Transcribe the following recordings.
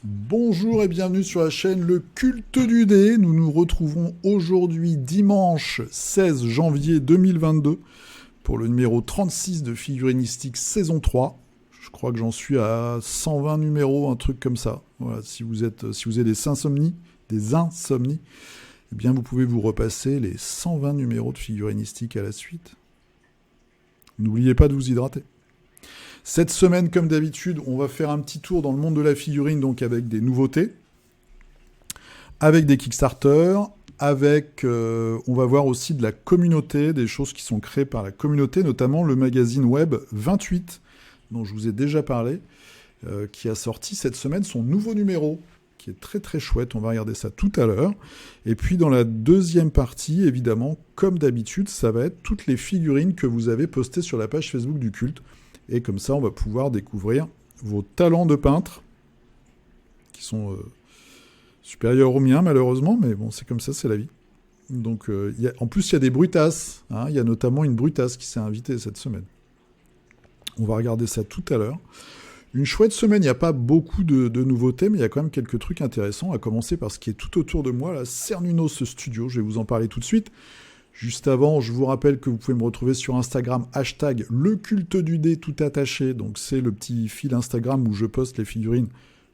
Bonjour et bienvenue sur la chaîne Le Culte du Dé. Nous nous retrouvons aujourd'hui dimanche 16 janvier 2022 pour le numéro 36 de Figurinistique saison 3. Je crois que j'en suis à 120 numéros, un truc comme ça. Voilà, si vous avez des insomnies, eh bien vous pouvez vous repasser les 120 numéros de Figurinistique à la suite. N'oubliez pas de vous hydrater. Cette semaine, comme d'habitude, on va faire un petit tour dans le monde de la figurine, donc avec des nouveautés, avec des Kickstarter, on va voir aussi de la communauté, des choses qui sont créées par la communauté, notamment le magazine web 28, dont je vous ai déjà parlé, qui a sorti cette semaine son nouveau numéro, qui est très très chouette, on va regarder ça tout à l'heure. Et puis dans la deuxième partie, évidemment, comme d'habitude, ça va être toutes les figurines que vous avez postées sur la page Facebook du culte. Et comme ça, on va pouvoir découvrir vos talents de peintre, qui sont supérieurs aux miens, malheureusement, mais bon, c'est comme ça, c'est la vie. Donc, en plus, il y a des brutasses. Il y a notamment une brutasse qui s'est invitée cette semaine. On va regarder ça tout à l'heure. Une chouette semaine, il n'y a pas beaucoup de nouveautés, mais il y a quand même quelques trucs intéressants, à commencer par ce qui est tout autour de moi, la Cernunnos Studio. Je vais vous en parler tout de suite. Juste avant, je vous rappelle que vous pouvez me retrouver sur Instagram, hashtag le culte du dé tout attaché. Donc c'est le petit fil Instagram où je poste les figurines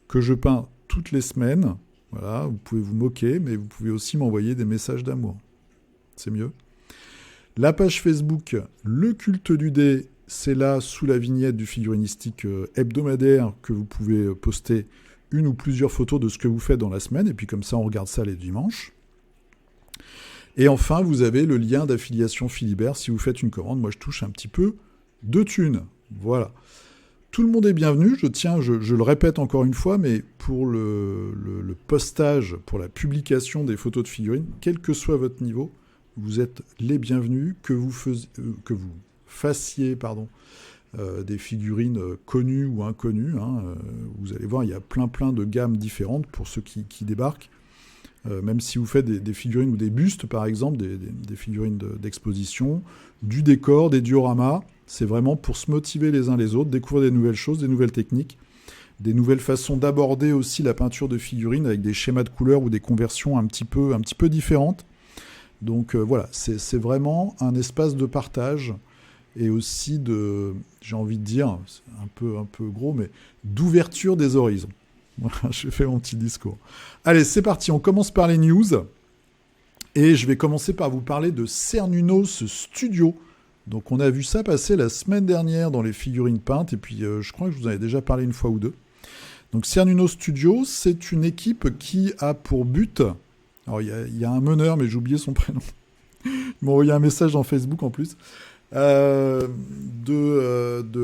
que je peins toutes les semaines. Voilà, vous pouvez vous moquer, mais vous pouvez aussi m'envoyer des messages d'amour. C'est mieux. La page Facebook, le culte du dé, c'est là sous la vignette du figurinistique hebdomadaire que vous pouvez poster une ou plusieurs photos de ce que vous faites dans la semaine. Et puis comme ça, on regarde ça les dimanches. Et enfin, vous avez le lien d'affiliation Philibert. Si vous faites une commande, moi je touche un petit peu de thunes. Voilà. Tout le monde est bienvenu. Je le répète encore une fois, mais pour le postage, pour la publication des photos de figurines, quel que soit votre niveau, vous êtes les bienvenus. Que vous fassiez des figurines connues ou inconnues. Vous allez voir, il y a plein de gammes différentes pour ceux qui débarquent. Même si vous faites des figurines ou des bustes, par exemple, des figurines d'exposition, du décor, des dioramas, c'est vraiment pour se motiver les uns les autres, découvrir des nouvelles choses, des nouvelles techniques, des nouvelles façons d'aborder aussi la peinture de figurines avec des schémas de couleurs ou des conversions un petit peu différentes. Donc voilà, c'est vraiment un espace de partage et aussi j'ai envie de dire, c'est un peu gros, mais d'ouverture des horizons. Voilà, je fais mon petit discours. Allez, c'est parti, on commence par les news. Et je vais commencer par vous parler de Cernunnos Studio. Donc on a vu ça passer la semaine dernière dans les figurines peintes, et puis je crois que je vous en ai déjà parlé une fois ou deux. Donc Cernunnos Studio, c'est une équipe qui a pour but... Alors il y a un meneur, mais j'ai oublié son prénom. Il m'a envoyé un message dans Facebook en plus. De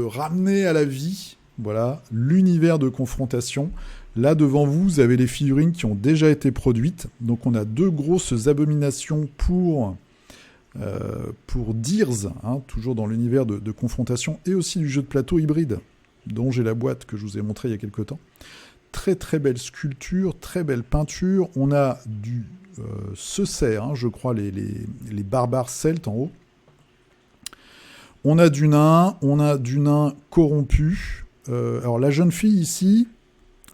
ramener à la vie... Voilà, l'univers de confrontation. Là, devant vous, vous avez les figurines qui ont déjà été produites. Donc, on a deux grosses abominations pour Deers, toujours dans l'univers de confrontation, et aussi du jeu de plateau hybride, dont j'ai la boîte que je vous ai montrée il y a quelques temps. Très, très belle sculpture, très belle peinture. On a du Cecer, je crois, les barbares celtes en haut. On a du nain corrompu. Alors la jeune fille ici,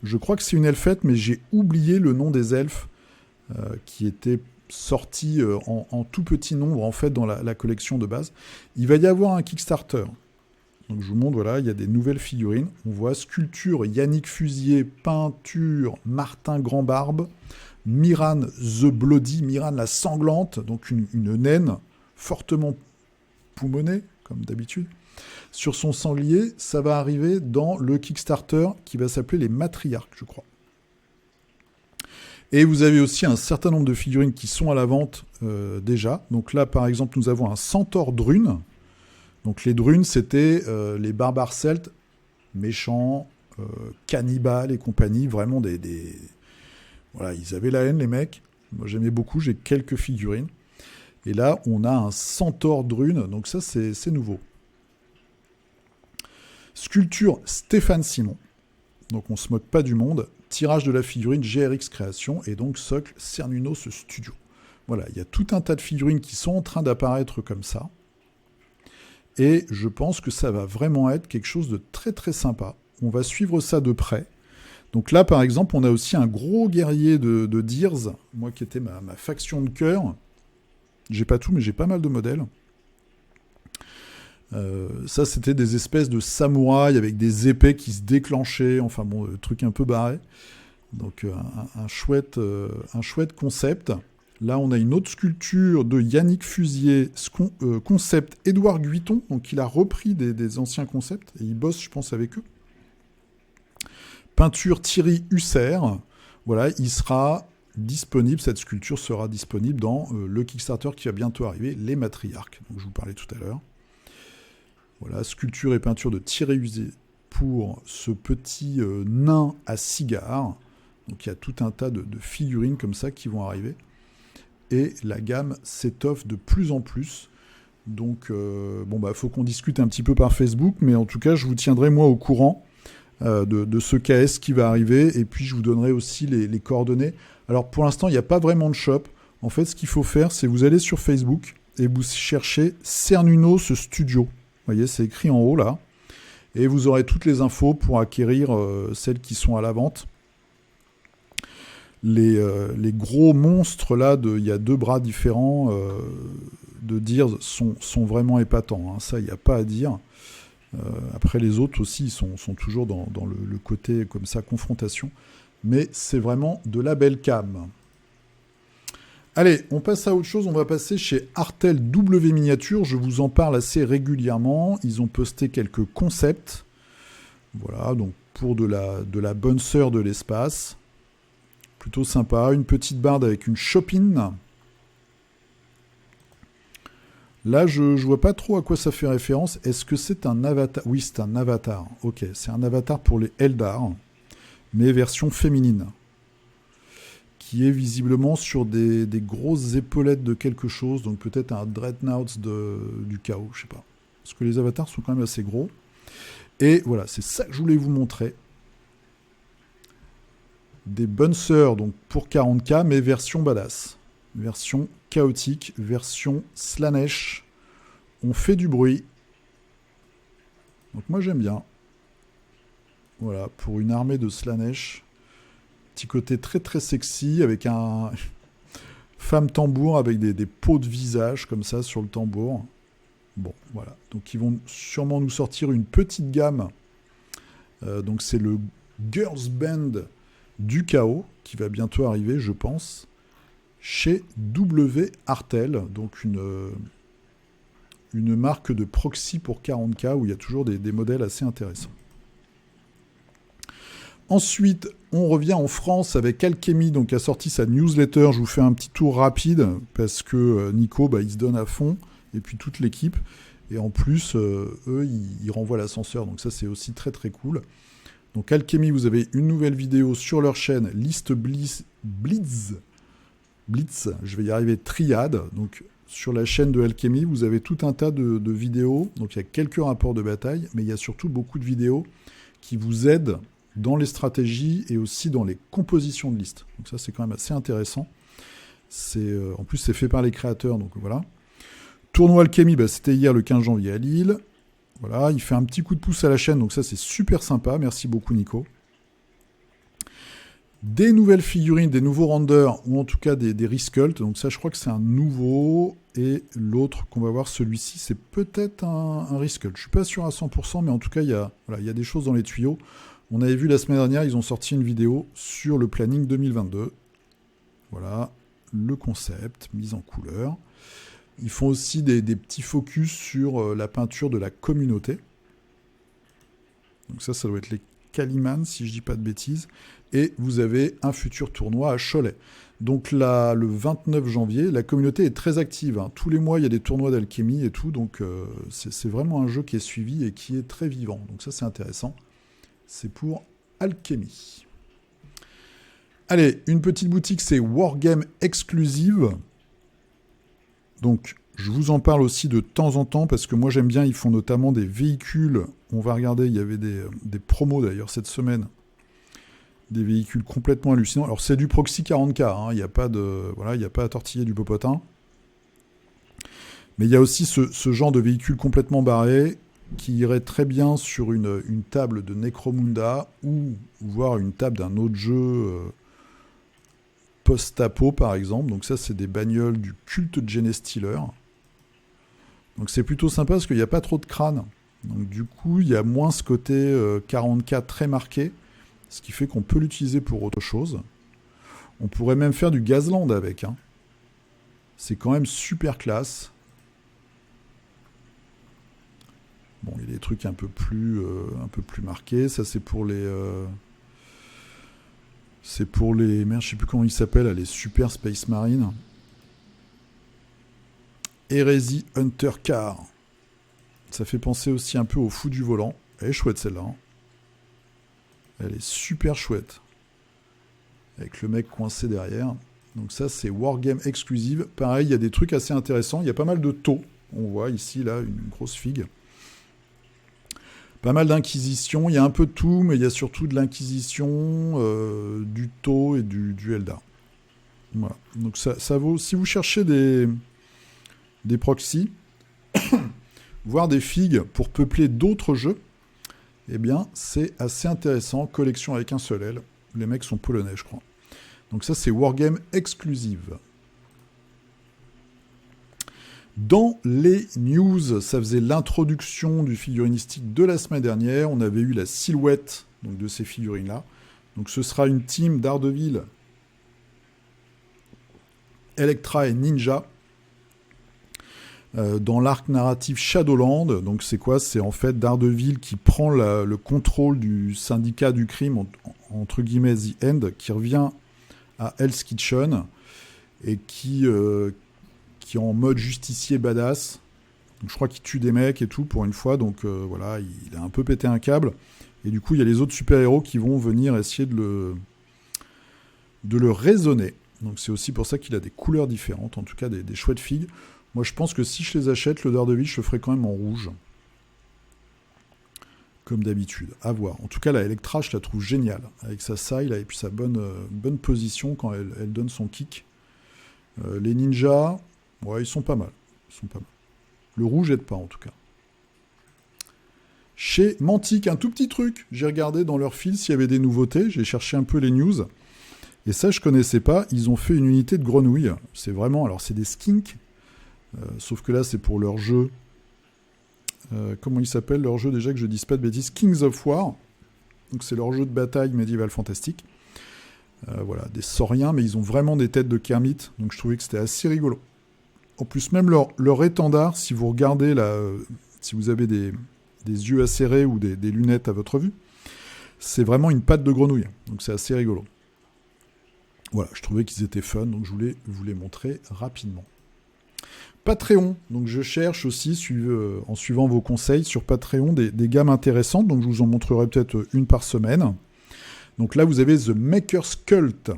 je crois que c'est une elfette, mais j'ai oublié le nom des elfes qui étaient sortis en tout petit nombre en fait dans la collection de base. Il va y avoir un Kickstarter. Donc je vous montre, voilà, il y a des nouvelles figurines. On voit sculpture Yannick Fusier, peinture Martin Grandbarbe, Miran the Bloody, Miran la sanglante, donc une naine fortement poumonée, comme d'habitude. Sur son sanglier, ça va arriver dans le Kickstarter qui va s'appeler les Matriarches, je crois. Et vous avez aussi un certain nombre de figurines qui sont à la vente déjà. Donc là, par exemple, nous avons un centaure drune. Donc les drunes, c'était les barbares celtes, méchants, cannibales et compagnie. Vraiment Voilà, ils avaient la haine, les mecs. Moi, j'aimais beaucoup, j'ai quelques figurines. Et là, on a un centaure drune. Donc ça, c'est nouveau. Sculpture Stéphane Simon. Donc on se moque pas du monde. Tirage de la figurine GRX Création et donc socle Cernunnos Studio. Voilà, il y a tout un tas de figurines qui sont en train d'apparaître comme ça. Et je pense que ça va vraiment être quelque chose de très très sympa. On va suivre ça de près. Donc là, par exemple, on a aussi un gros guerrier de Deers, moi qui était ma faction de cœur. J'ai pas tout, mais j'ai pas mal de modèles. Ça, c'était des espèces de samouraïs avec des épées qui se déclenchaient. Enfin bon, truc un peu barré. Donc un chouette concept. Là, on a une autre sculpture de Yannick Fusier, concept Édouard Guiton. Donc il a repris des anciens concepts et il bosse, je pense, avec eux. Peinture Thierry Husser. Voilà, il sera disponible, cette sculpture sera disponible dans le Kickstarter qui va bientôt arriver, Les Matriarques, donc je vous parlais tout à l'heure. Voilà, sculpture et peinture de Thierry Husser pour ce petit nain à cigare. Donc il y a tout un tas de figurines comme ça qui vont arriver. Et la gamme s'étoffe de plus en plus. Donc, faut qu'on discute un petit peu par Facebook, mais en tout cas, je vous tiendrai moi au courant de ce KS qui va arriver, et puis je vous donnerai aussi les coordonnées. Alors pour l'instant, il n'y a pas vraiment de shop. En fait, ce qu'il faut faire, c'est vous allez sur Facebook et vous cherchez Cernunos Studio. Vous voyez, c'est écrit en haut là. Et vous aurez toutes les infos pour acquérir celles qui sont à la vente. Les gros monstres là, il y a 2 bras différents de Deers sont vraiment épatants. Hein. Ça, il n'y a pas à dire. Après, les autres aussi sont toujours dans le côté comme ça, confrontation. Mais c'est vraiment de la belle cam. Allez, on passe à autre chose. On va passer chez Artel W Miniature. Je vous en parle assez régulièrement. Ils ont posté quelques concepts. Voilà, donc pour de la bonne sœur de l'espace. Plutôt sympa. Une petite barde avec une chopine. Là, je ne vois pas trop à quoi ça fait référence. Est-ce que c'est un avatar? Oui, c'est un avatar. Ok, c'est un avatar pour les Eldar, mais version féminine, qui est visiblement sur des grosses épaulettes de quelque chose, donc peut-être un Dreadnought du chaos, je sais pas. Parce que les avatars sont quand même assez gros. Et voilà, c'est ça que je voulais vous montrer. Des bonnes sœurs, donc pour 40K, mais version badass. Version chaotique, version Slanesh. On fait du bruit. Donc moi j'aime bien. Voilà, pour une armée de Slanesh. Petit côté très très sexy, avec un femme tambour, avec des peaux de visage comme ça sur le tambour. Bon, voilà. Donc ils vont sûrement nous sortir une petite gamme. Donc c'est le Girls Band du chaos qui va bientôt arriver, je pense, chez W Artel, donc une marque de proxy pour 40K où il y a toujours des modèles assez intéressants. Ensuite, on revient en France avec Alchemy, donc a sorti sa newsletter. Je vous fais un petit tour rapide parce que Nico, il se donne à fond, et puis toute l'équipe. Et en plus, eux, ils renvoient l'ascenseur, donc ça c'est aussi très très cool. Donc Alchemy, vous avez une nouvelle vidéo sur leur chaîne, Liste Blitz, je vais y arriver, Triade. Donc sur la chaîne de Alchemy, vous avez tout un tas de vidéos. Donc il y a quelques rapports de bataille, mais il y a surtout beaucoup de vidéos qui vous aident dans les stratégies et aussi dans les compositions de listes. Donc ça c'est quand même assez intéressant. En plus c'est fait par les créateurs, donc voilà. Tournoi Alchemy, c'était hier le 15 janvier à Lille. Voilà, il fait un petit coup de pouce à la chaîne, donc ça c'est super sympa. Merci beaucoup Nico. Des nouvelles figurines, des nouveaux renders, ou en tout cas des resculpts. Donc ça je crois que c'est un nouveau. Et l'autre qu'on va voir, celui-ci, c'est peut-être un resculpt. Je ne suis pas sûr à 100%, mais en tout cas il y a des choses dans les tuyaux. On avait vu la semaine dernière, ils ont sorti une vidéo sur le planning 2022. Voilà, le concept, mise en couleur. Ils font aussi des petits focus sur la peinture de la communauté. Donc ça doit être les Calimans, si je dis pas de bêtises. Et vous avez un futur tournoi à Cholet. Donc là, le 29 janvier, la communauté est très active. Hein. Tous les mois, il y a des tournois d'alchimie et tout. Donc c'est vraiment un jeu qui est suivi et qui est très vivant. Donc ça, c'est intéressant. C'est pour Alchemy. Allez, une petite boutique, c'est Wargame Exclusive. Donc, je vous en parle aussi de temps en temps, parce que moi j'aime bien, ils font notamment des véhicules. On va regarder, il y avait des promos d'ailleurs cette semaine. Des véhicules complètement hallucinants. Alors c'est du proxy 40K, il n'y a pas à tortiller du popotin. Mais il y a aussi ce genre de véhicule complètement barré qui irait très bien sur une table de Necromunda ou voire une table d'un autre jeu post-apo par exemple. Donc ça c'est des bagnoles du culte de Genestealer. Donc c'est plutôt sympa parce qu'il n'y a pas trop de crâne. Donc du coup il y a moins ce côté 40K très marqué, ce qui fait qu'on peut l'utiliser pour autre chose. On pourrait même faire du Gazland avec. Hein. C'est quand même super classe. Bon, il y a des trucs un peu plus marqués. Ça, c'est pour les... Merde, je sais plus comment ils s'appellent, les Super Space Marine. Heresy Hunter Car. Ça fait penser aussi un peu au fou du volant. Elle est chouette celle-là. Hein. Elle est super chouette. Avec le mec coincé derrière. Donc ça, c'est Wargame exclusive. Pareil, il y a des trucs assez intéressants. Il y a pas mal de taux. On voit ici, là, une grosse figue. Pas mal d'inquisition, il y a un peu de tout, mais il y a surtout de l'inquisition, du tau et du Eldar. Voilà. Donc ça vaut, si vous cherchez des proxys, voire des figues pour peupler d'autres jeux, eh bien c'est assez intéressant. Collection avec un seul L. Les mecs sont polonais, je crois. Donc ça c'est Wargame exclusive. Dans les news, ça faisait l'introduction du figurinistique de la semaine dernière. On avait eu la silhouette donc, de ces figurines-là. Donc ce sera une team Daredevil, Elektra et Ninja dans l'arc narratif Shadowland. Donc c'est quoi? C'est en fait Daredevil qui prend le contrôle du syndicat du crime, entre guillemets The End, qui revient à Hell's Kitchen et qui est en mode justicier badass. Donc, je crois qu'il tue des mecs et tout pour une fois. Donc voilà, il a un peu pété un câble. Et du coup, il y a les autres super-héros qui vont venir essayer de le raisonner. Donc c'est aussi pour ça qu'il a des couleurs différentes, en tout cas des chouettes figues. Moi, je pense que si je les achète, le Daredevil, je le ferai quand même en rouge. Comme d'habitude. À voir. En tout cas, la Elektra, je la trouve géniale. Avec sa saille et puis sa bonne position quand elle donne son kick. Les ninjas... Ouais, ils sont pas mal. Le rouge aide pas, en tout cas. Chez Mantic, un tout petit truc. J'ai regardé dans leur fil s'il y avait des nouveautés. J'ai cherché un peu les news. Et ça, je connaissais pas. Ils ont fait une unité de grenouilles. C'est vraiment... Alors, c'est des skinks. Sauf que là, c'est pour leur jeu. Comment il s'appelle, leur jeu déjà, que je dise pas de bêtises? Kings of War. Donc, c'est leur jeu de bataille médiévale fantastique. Voilà, des sauriens, mais ils ont vraiment des têtes de Kermit. Donc, je trouvais que c'était assez rigolo. En plus, même leur étendard, si vous regardez là, si vous avez des yeux acérés ou des lunettes à votre vue, c'est vraiment une patte de grenouille. Donc c'est assez rigolo. Voilà, je trouvais qu'ils étaient fun, donc je voulais vous les montrer rapidement. Patreon, donc je cherche aussi, en suivant vos conseils, sur Patreon, des gammes intéressantes, donc je vous en montrerai peut-être une par semaine. Donc là, vous avez The Maker's Cult.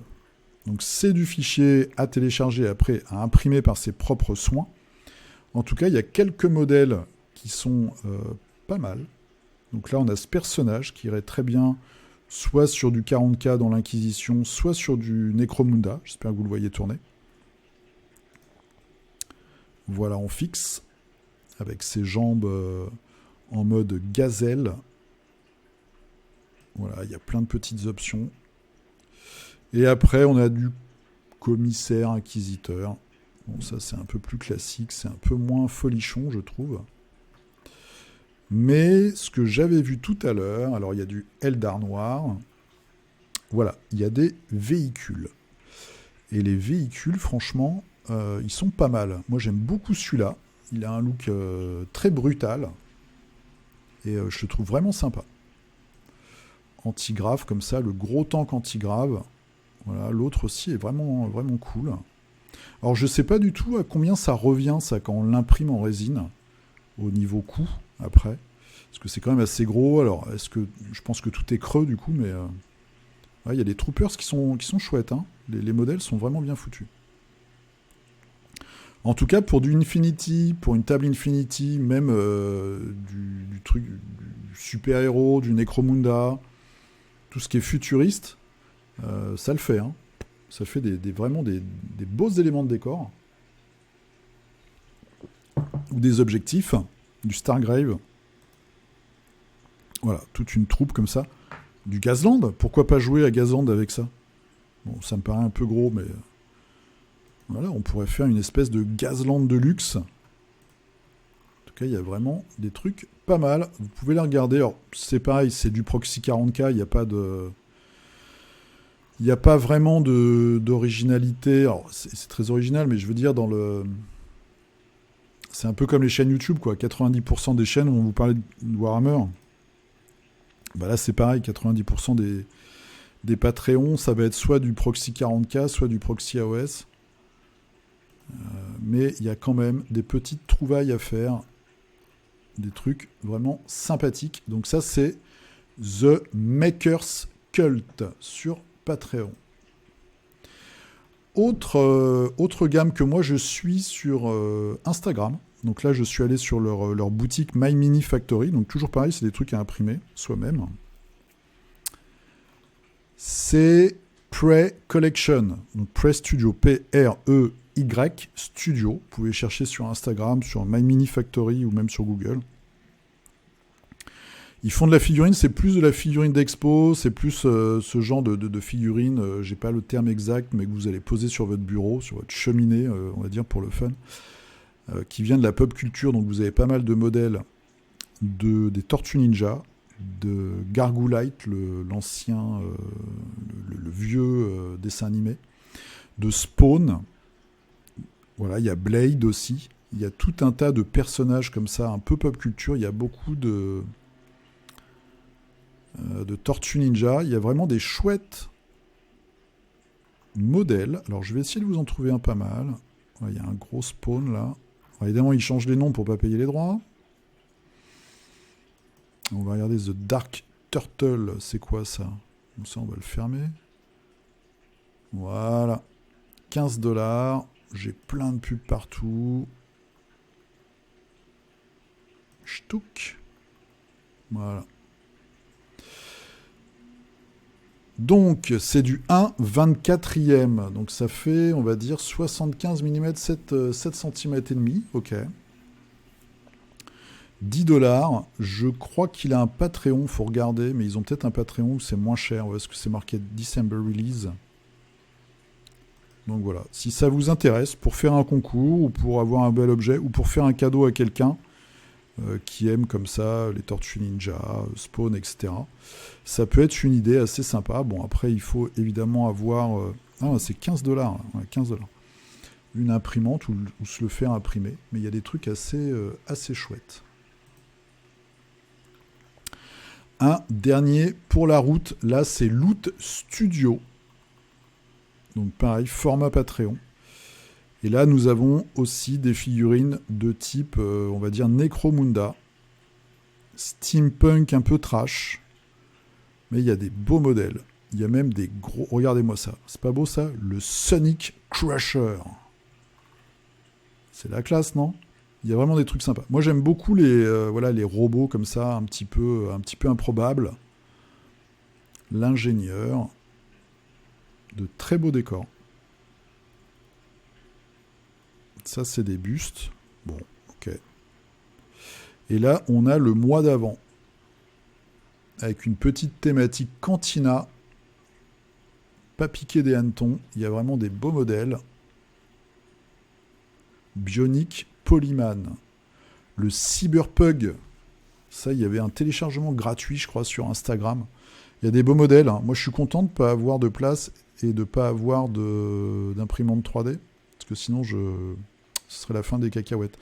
Donc c'est du fichier à télécharger et après à imprimer par ses propres soins. En tout cas, il y a quelques modèles qui sont pas mal. Donc là, on a ce personnage qui irait très bien soit sur du 40K dans l'Inquisition, soit sur du Necromunda. J'espère que vous le voyez tourner. Voilà en fixe, avec ses jambes en mode gazelle. Voilà, il y a plein de petites options. Et après, on a du commissaire inquisiteur. Bon, ça, c'est un peu plus classique. C'est un peu moins folichon, je trouve. Mais ce que j'avais vu tout à l'heure, alors il y a du Eldar noir. Voilà, il y a des véhicules. Et les véhicules, franchement, ils sont pas mal. Moi, j'aime beaucoup celui-là. Il a un look très brutal. Et je le trouve vraiment sympa. Antigrave, comme ça, le gros tank antigrave. Voilà, l'autre aussi est vraiment, vraiment cool. Alors, je ne sais pas du tout à combien ça revient, ça, quand on l'imprime en résine, au niveau coût, après. Parce que c'est quand même assez gros. Alors, je pense que tout est creux, du coup, mais... ouais, y a des troopers qui sont chouettes. Hein. Les modèles sont vraiment bien foutus. En tout cas, pour du Infinity, pour une table Infinity, même du truc du super-héros, du Necromunda, tout ce qui est futuriste, ça le fait. Hein. Ça fait vraiment des beaux éléments de décor. ou des objectifs, du Stargrave. Voilà, toute une troupe comme ça. Du Gazland, pourquoi pas jouer à Gazland avec ça? Bon, ça me paraît un peu gros, mais voilà, on pourrait faire une espèce de Gazland de luxe. En tout cas, il y a vraiment des trucs pas mal. Vous pouvez les regarder. Alors, c'est pareil, c'est du Proxy 40K, il n'y a pas de... Il n'y a pas vraiment d'originalité. Alors, c'est très original, mais je veux dire, dans le... C'est un peu comme les chaînes YouTube, quoi. 90% des chaînes vont vous parler de Warhammer. Bah là, c'est pareil, 90% des Patreons, ça va être soit du Proxy 40K, soit du Proxy AOS. Mais il y a quand même des petites trouvailles à faire. Des trucs vraiment sympathiques. Donc ça, c'est The Maker's Cult sur Patreon. Autre gamme que moi je suis sur Instagram. Donc là je suis allé sur leur boutique My Mini Factory. Donc toujours pareil, c'est des trucs à imprimer soi-même. C'est Prey Collection. Donc Prey Studio, P-R-E-Y Studio. Vous pouvez chercher sur Instagram, sur My Mini Factory ou même sur Google. Ils font de la figurine, c'est plus de la figurine d'expo, c'est plus ce genre de figurine, j'ai pas le terme exact, mais que vous allez poser sur votre bureau, sur votre cheminée, on va dire pour le fun, qui vient de la pop culture, donc vous avez pas mal de modèles des Tortues Ninja, de Gargoulite, l'ancien, le vieux dessin animé, de Spawn, voilà, il y a Blade aussi, il y a tout un tas de personnages comme ça, un peu pop culture, il y a beaucoup de Tortues Ninja. Il y a vraiment des chouettes modèles. Alors, je vais essayer de vous en trouver un pas mal. Ouais, il y a un gros Spawn, là. Alors, évidemment, ils changent les noms pour ne pas payer les droits. On va regarder The Dark Turtle. C'est quoi, ça? Comme ça, on va le fermer. Voilà. 15$. J'ai plein de pubs partout. Ch'touk. Voilà. Donc, c'est du 1/24e. Donc, ça fait, on va dire, 75 mm, 7 cm et demi. Ok. 10$. Je crois qu'il a un Patreon, faut regarder, mais ils ont peut-être un Patreon où c'est moins cher. Est-ce que c'est marqué December Release? Donc voilà. Si ça vous intéresse, pour faire un concours, ou pour avoir un bel objet, ou pour faire un cadeau à quelqu'un, qui aiment comme ça les Tortues Ninja, Spawn, etc. Ça peut être une idée assez sympa. Bon, après, il faut évidemment avoir... c'est 15$. Ouais, 15$. Une imprimante ou se le faire imprimer. Mais il y a des trucs assez chouettes. Un dernier pour la route. Là, c'est Loot Studio. Donc pareil, format Patreon. Et là, nous avons aussi des figurines de type, on va dire, Necromunda. Steampunk un peu trash. Mais il y a des beaux modèles. Il y a même des gros... Regardez-moi ça. C'est pas beau, ça? Le Sonic Crusher. C'est la classe, non? Il y a vraiment des trucs sympas. Moi, j'aime beaucoup les robots comme ça, un petit peu improbables. L'ingénieur. De très beaux décors. Ça, c'est des bustes. Bon, ok. Et là, on a le mois d'avant. Avec une petite thématique cantina. Pas piqué des hannetons. Il y a vraiment des beaux modèles. Bionic Polyman. Le Cyberpug. Ça, il y avait un téléchargement gratuit, je crois, sur Instagram. Il y a des beaux modèles. Moi, je suis content de ne pas avoir de place et de ne pas avoir d'imprimante 3D. Parce que sinon, ce serait la fin des cacahuètes.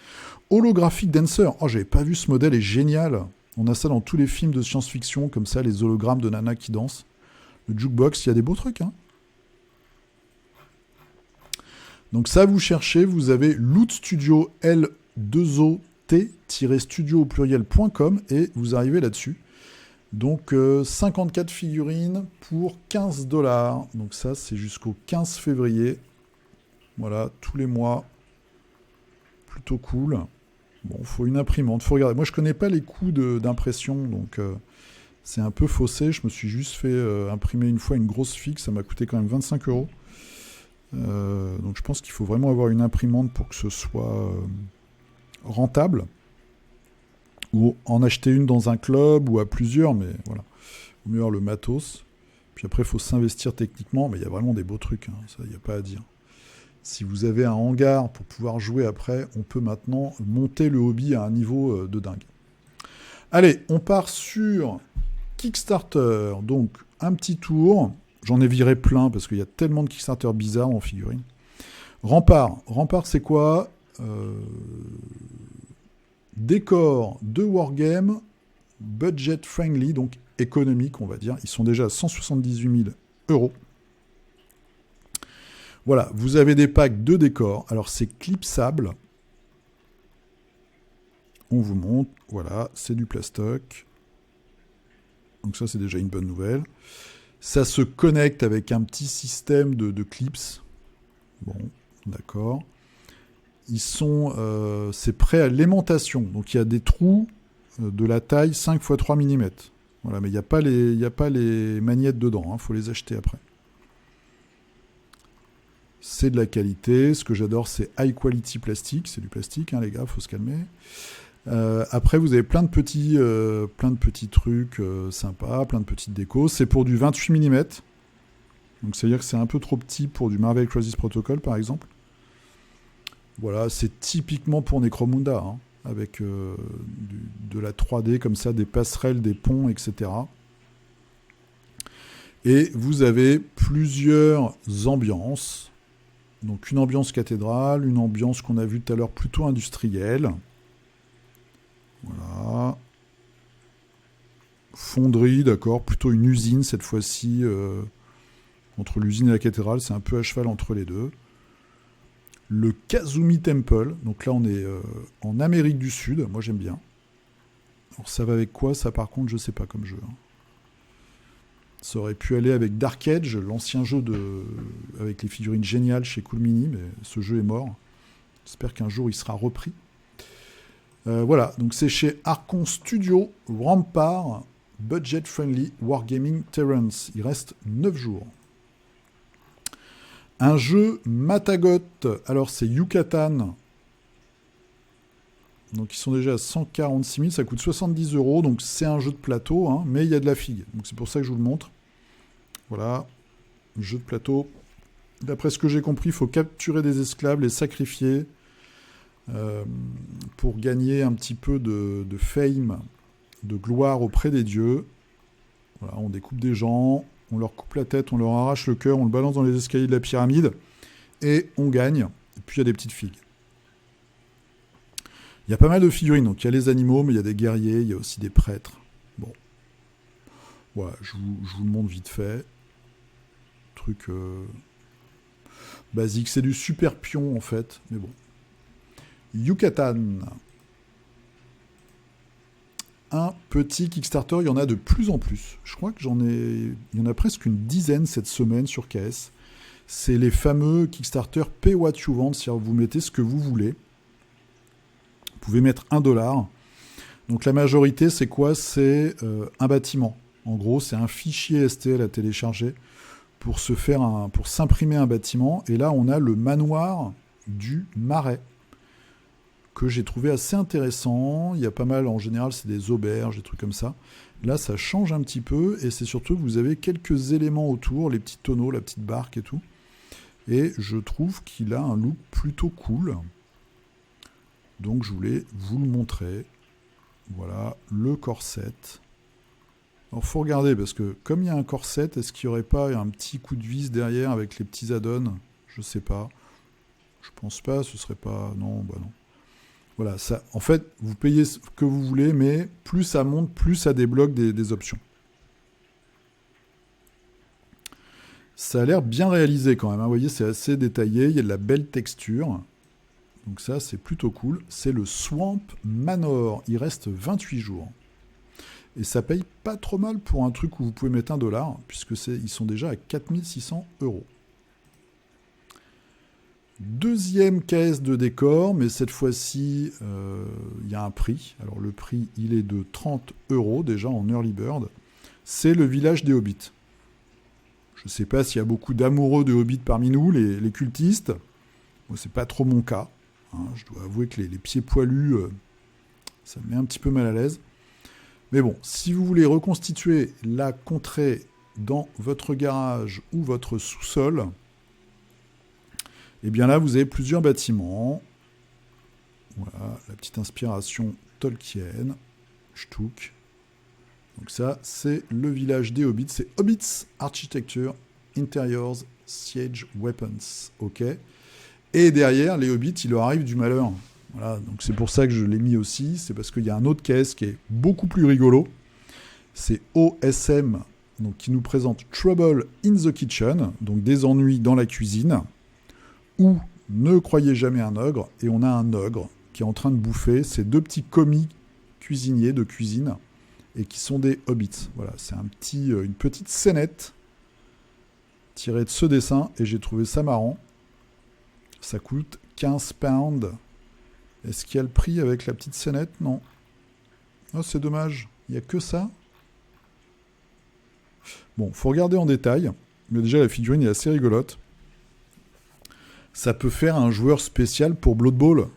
Holographic Dancer. Oh, j'avais pas vu ce modèle, est génial. On a ça dans tous les films de science-fiction, comme ça, les hologrammes de nana qui dansent. Le jukebox, il y a des beaux trucs, hein. Donc ça, vous cherchez, vous avez Loot Studio L2OT-studio au pluriel.com et vous arrivez là-dessus. Donc 54 figurines pour 15$. Donc ça, c'est jusqu'au 15 février. Voilà, tous les mois. Plutôt cool. Bon, il faut une imprimante, faut regarder. Moi, je connais pas les coûts d'impression, donc c'est un peu faussé. Je me suis juste fait imprimer une fois une grosse figue, ça m'a coûté quand même 25€. Donc je pense qu'il faut vraiment avoir une imprimante pour que ce soit rentable, ou en acheter une dans un club ou à plusieurs, mais voilà, au mieux avoir le matos. Puis après, il faut s'investir techniquement, mais il y a vraiment des beaux trucs, hein, ça, il n'y a pas à dire. Si vous avez un hangar pour pouvoir jouer après, on peut maintenant monter le hobby à un niveau de dingue. Allez, on part sur Kickstarter. Donc, un petit tour. J'en ai viré plein parce qu'il y a tellement de Kickstarter bizarres en figurine. Rempart. Rempart, c'est quoi Décor de Wargame, budget friendly, donc économique, on va dire. Ils sont déjà à 178 000 euros. Voilà, vous avez des packs de décors. Alors, c'est clipsable. On vous montre. Voilà, c'est du plastoc. Donc ça, c'est déjà une bonne nouvelle. Ça se connecte avec un petit système de clips. Bon, d'accord. Ils sont... c'est prêt à l'aimantation. Donc, il y a des trous de la taille 5 x 3 mm. Voilà, mais il n'y a pas les magnettes dedans. Il faut les acheter après. C'est de la qualité. Ce que j'adore, c'est high quality plastique. C'est du plastique, hein, les gars, faut se calmer. Après, vous avez plein de petits trucs sympas, plein de petites décos. C'est pour du 28 mm. Donc, c'est-à-dire que c'est un peu trop petit pour du Marvel Crisis Protocol, par exemple. Voilà, c'est typiquement pour Necromunda, hein, avec de la 3D comme ça, des passerelles, des ponts, etc. Et vous avez plusieurs ambiances. Donc une ambiance cathédrale, une ambiance qu'on a vue tout à l'heure plutôt industrielle. Voilà. Fonderie, d'accord, plutôt une usine cette fois-ci. Entre l'usine et la cathédrale, c'est un peu à cheval entre les deux. Le Kazumi Temple, donc là on est en Amérique du Sud, moi j'aime bien. Alors ça va avec quoi ça par contre je sais pas comme jeu. Hein. Ça aurait pu aller avec Dark Age, l'ancien jeu avec les figurines géniales chez Cool Mini, mais ce jeu est mort. J'espère qu'un jour il sera repris. Voilà, donc c'est chez Archon Studio, Rempart, Budget Friendly Wargaming Terrence. Il reste 9 jours. Un jeu Matagot, alors c'est Yucatan. Donc ils sont déjà à 146 000, ça coûte 70 euros, donc c'est un jeu de plateau, hein, mais il y a de la figue. Donc c'est pour ça que je vous le montre. Voilà, jeu de plateau. D'après ce que j'ai compris, il faut capturer des esclaves, les sacrifier pour gagner un petit peu de fame, de gloire auprès des dieux. Voilà, on découpe des gens, on leur coupe la tête, on leur arrache le cœur, on le balance dans les escaliers de la pyramide, et on gagne. Et puis il y a des petites figues. Il y a pas mal de figurines, donc il y a les animaux, mais il y a des guerriers, il y a aussi des prêtres. Bon. Voilà, je vous le montre vite fait. Truc basique, c'est du super pion en fait, mais bon. Yucatan. Un petit Kickstarter, il y en a de plus en plus. Je crois que il y en a presque une dizaine cette semaine sur KS. C'est les fameux Kickstarter Pay What You Want, c'est-à-dire vous mettez ce que vous voulez. Vous pouvez mettre $1. Donc la majorité, c'est quoi ? C'est un bâtiment. En gros, c'est un fichier STL à télécharger pour s'imprimer un bâtiment. Et là, on a le manoir du Marais, que j'ai trouvé assez intéressant. Il y a pas mal, en général, c'est des auberges, des trucs comme ça. Là, ça change un petit peu, et c'est surtout que vous avez quelques éléments autour, les petits tonneaux, la petite barque et tout. Et je trouve qu'il a un look plutôt cool. Donc, je voulais vous le montrer. Voilà, le corset. Alors, il faut regarder, parce que comme il y a un corset, est-ce qu'il n'y aurait pas un petit coup de vis derrière avec les petits add-ons ? Je sais pas. Je pense pas, ce serait pas... Non, bah non. Voilà, ça, en fait, vous payez ce que vous voulez, mais plus ça monte, plus ça débloque des options. Ça a l'air bien réalisé quand même, hein. Vous voyez, c'est assez détaillé, il y a de la belle texture. Donc ça, c'est plutôt cool. C'est le Swamp Manor, il reste 28 jours. Et ça paye pas trop mal pour un truc où vous pouvez mettre $1, puisque ils sont déjà à 4600 €. Deuxième KS de décor, mais cette fois-ci, il y a un prix. Alors le prix, il est de 30 € déjà en Early Bird. C'est le village des Hobbits. Je ne sais pas s'il y a beaucoup d'amoureux de Hobbits parmi nous, les cultistes. Moi, c'est pas trop mon cas. hein. Je dois avouer que les pieds poilus, ça me met un petit peu mal à l'aise. Mais bon, si vous voulez reconstituer la contrée dans votre garage ou votre sous-sol, et bien là, vous avez plusieurs bâtiments. Voilà, la petite inspiration Tolkien, Shtuk. Donc ça, c'est le village des Hobbits. C'est Hobbits Architecture, Interiors, Siege, Weapons. Ok. Et derrière, les Hobbits, il leur arrive du malheur. Voilà, donc c'est pour ça que je l'ai mis aussi. C'est parce qu'il y a un autre caisse qui est beaucoup plus rigolo. C'est OSM, donc qui nous présente Trouble in the Kitchen, donc des ennuis dans la cuisine, ou Ne croyez jamais un ogre, et on a un ogre qui est en train de bouffer ces deux petits commis cuisiniers de cuisine, et qui sont des hobbits. Voilà, c'est une petite scénette tirée de ce dessin, et j'ai trouvé ça marrant. Ça coûte 15 pounds. Est-ce qu'il y a le prix avec la petite scénette? Non. Oh, c'est dommage. Il n'y a que ça. Bon, faut regarder en détail. Mais déjà, la figurine est assez rigolote. Ça peut faire un joueur spécial pour Blood Bowl.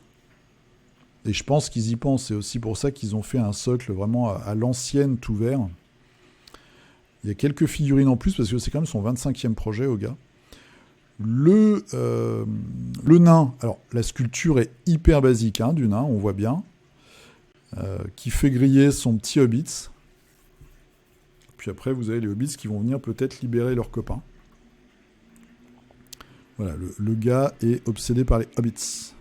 Et je pense qu'ils y pensent. C'est aussi pour ça qu'ils ont fait un socle vraiment à l'ancienne, tout vert. Il y a quelques figurines en plus, parce que c'est quand même son 25e projet, au gars. Le nain, alors la sculpture est hyper basique, hein, du nain, on voit bien, qui fait griller son petit hobbit. Puis après, vous avez les hobbits qui vont venir peut-être libérer leurs copains. Voilà, le gars est obsédé par les hobbits.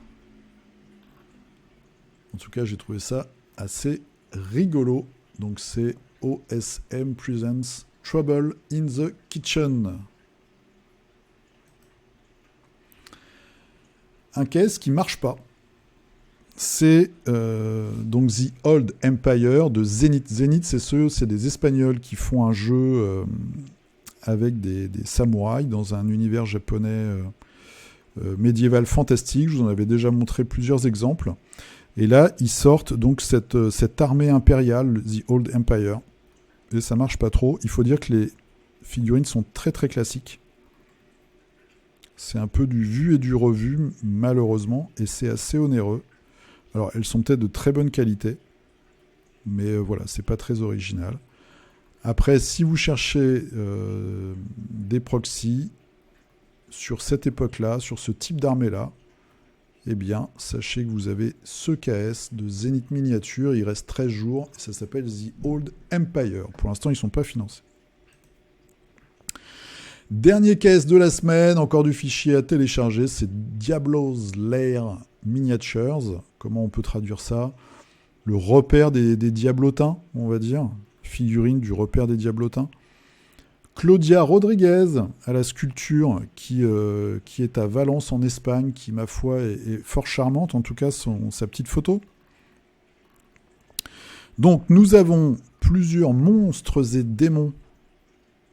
En tout cas, j'ai trouvé ça assez rigolo. Donc c'est OSM Presents Trouble in the Kitchen. Un caisse qui marche pas. C'est donc The Old Empire de Zenith. Zenith, c'est des Espagnols qui font un jeu avec des samouraïs dans un univers japonais médiéval fantastique. Je vous en avais déjà montré plusieurs exemples. Et là, ils sortent donc cette armée impériale, The Old Empire. Et ça marche pas trop. Il faut dire que les figurines sont très très classiques. C'est un peu du vu et du revu, malheureusement, et c'est assez onéreux. Alors, elles sont peut-être de très bonne qualité, mais voilà, c'est pas très original. Après, si vous cherchez des proxys sur cette époque-là, sur ce type d'armée-là, eh bien, sachez que vous avez ce KS de Zenith Miniature, il reste 13 jours, et ça s'appelle The Old Empire. Pour l'instant, ils ne sont pas financés. Dernier caisse de la semaine, encore du fichier à télécharger, c'est Diablo's Lair Miniatures. Comment on peut traduire ça? Le repère des diablotins, on va dire. Figurine du repère des diablotins. Claudia Rodriguez à la sculpture qui est à Valence en Espagne, qui ma foi est fort charmante, en tout cas sa petite photo. Donc nous avons plusieurs monstres et démons.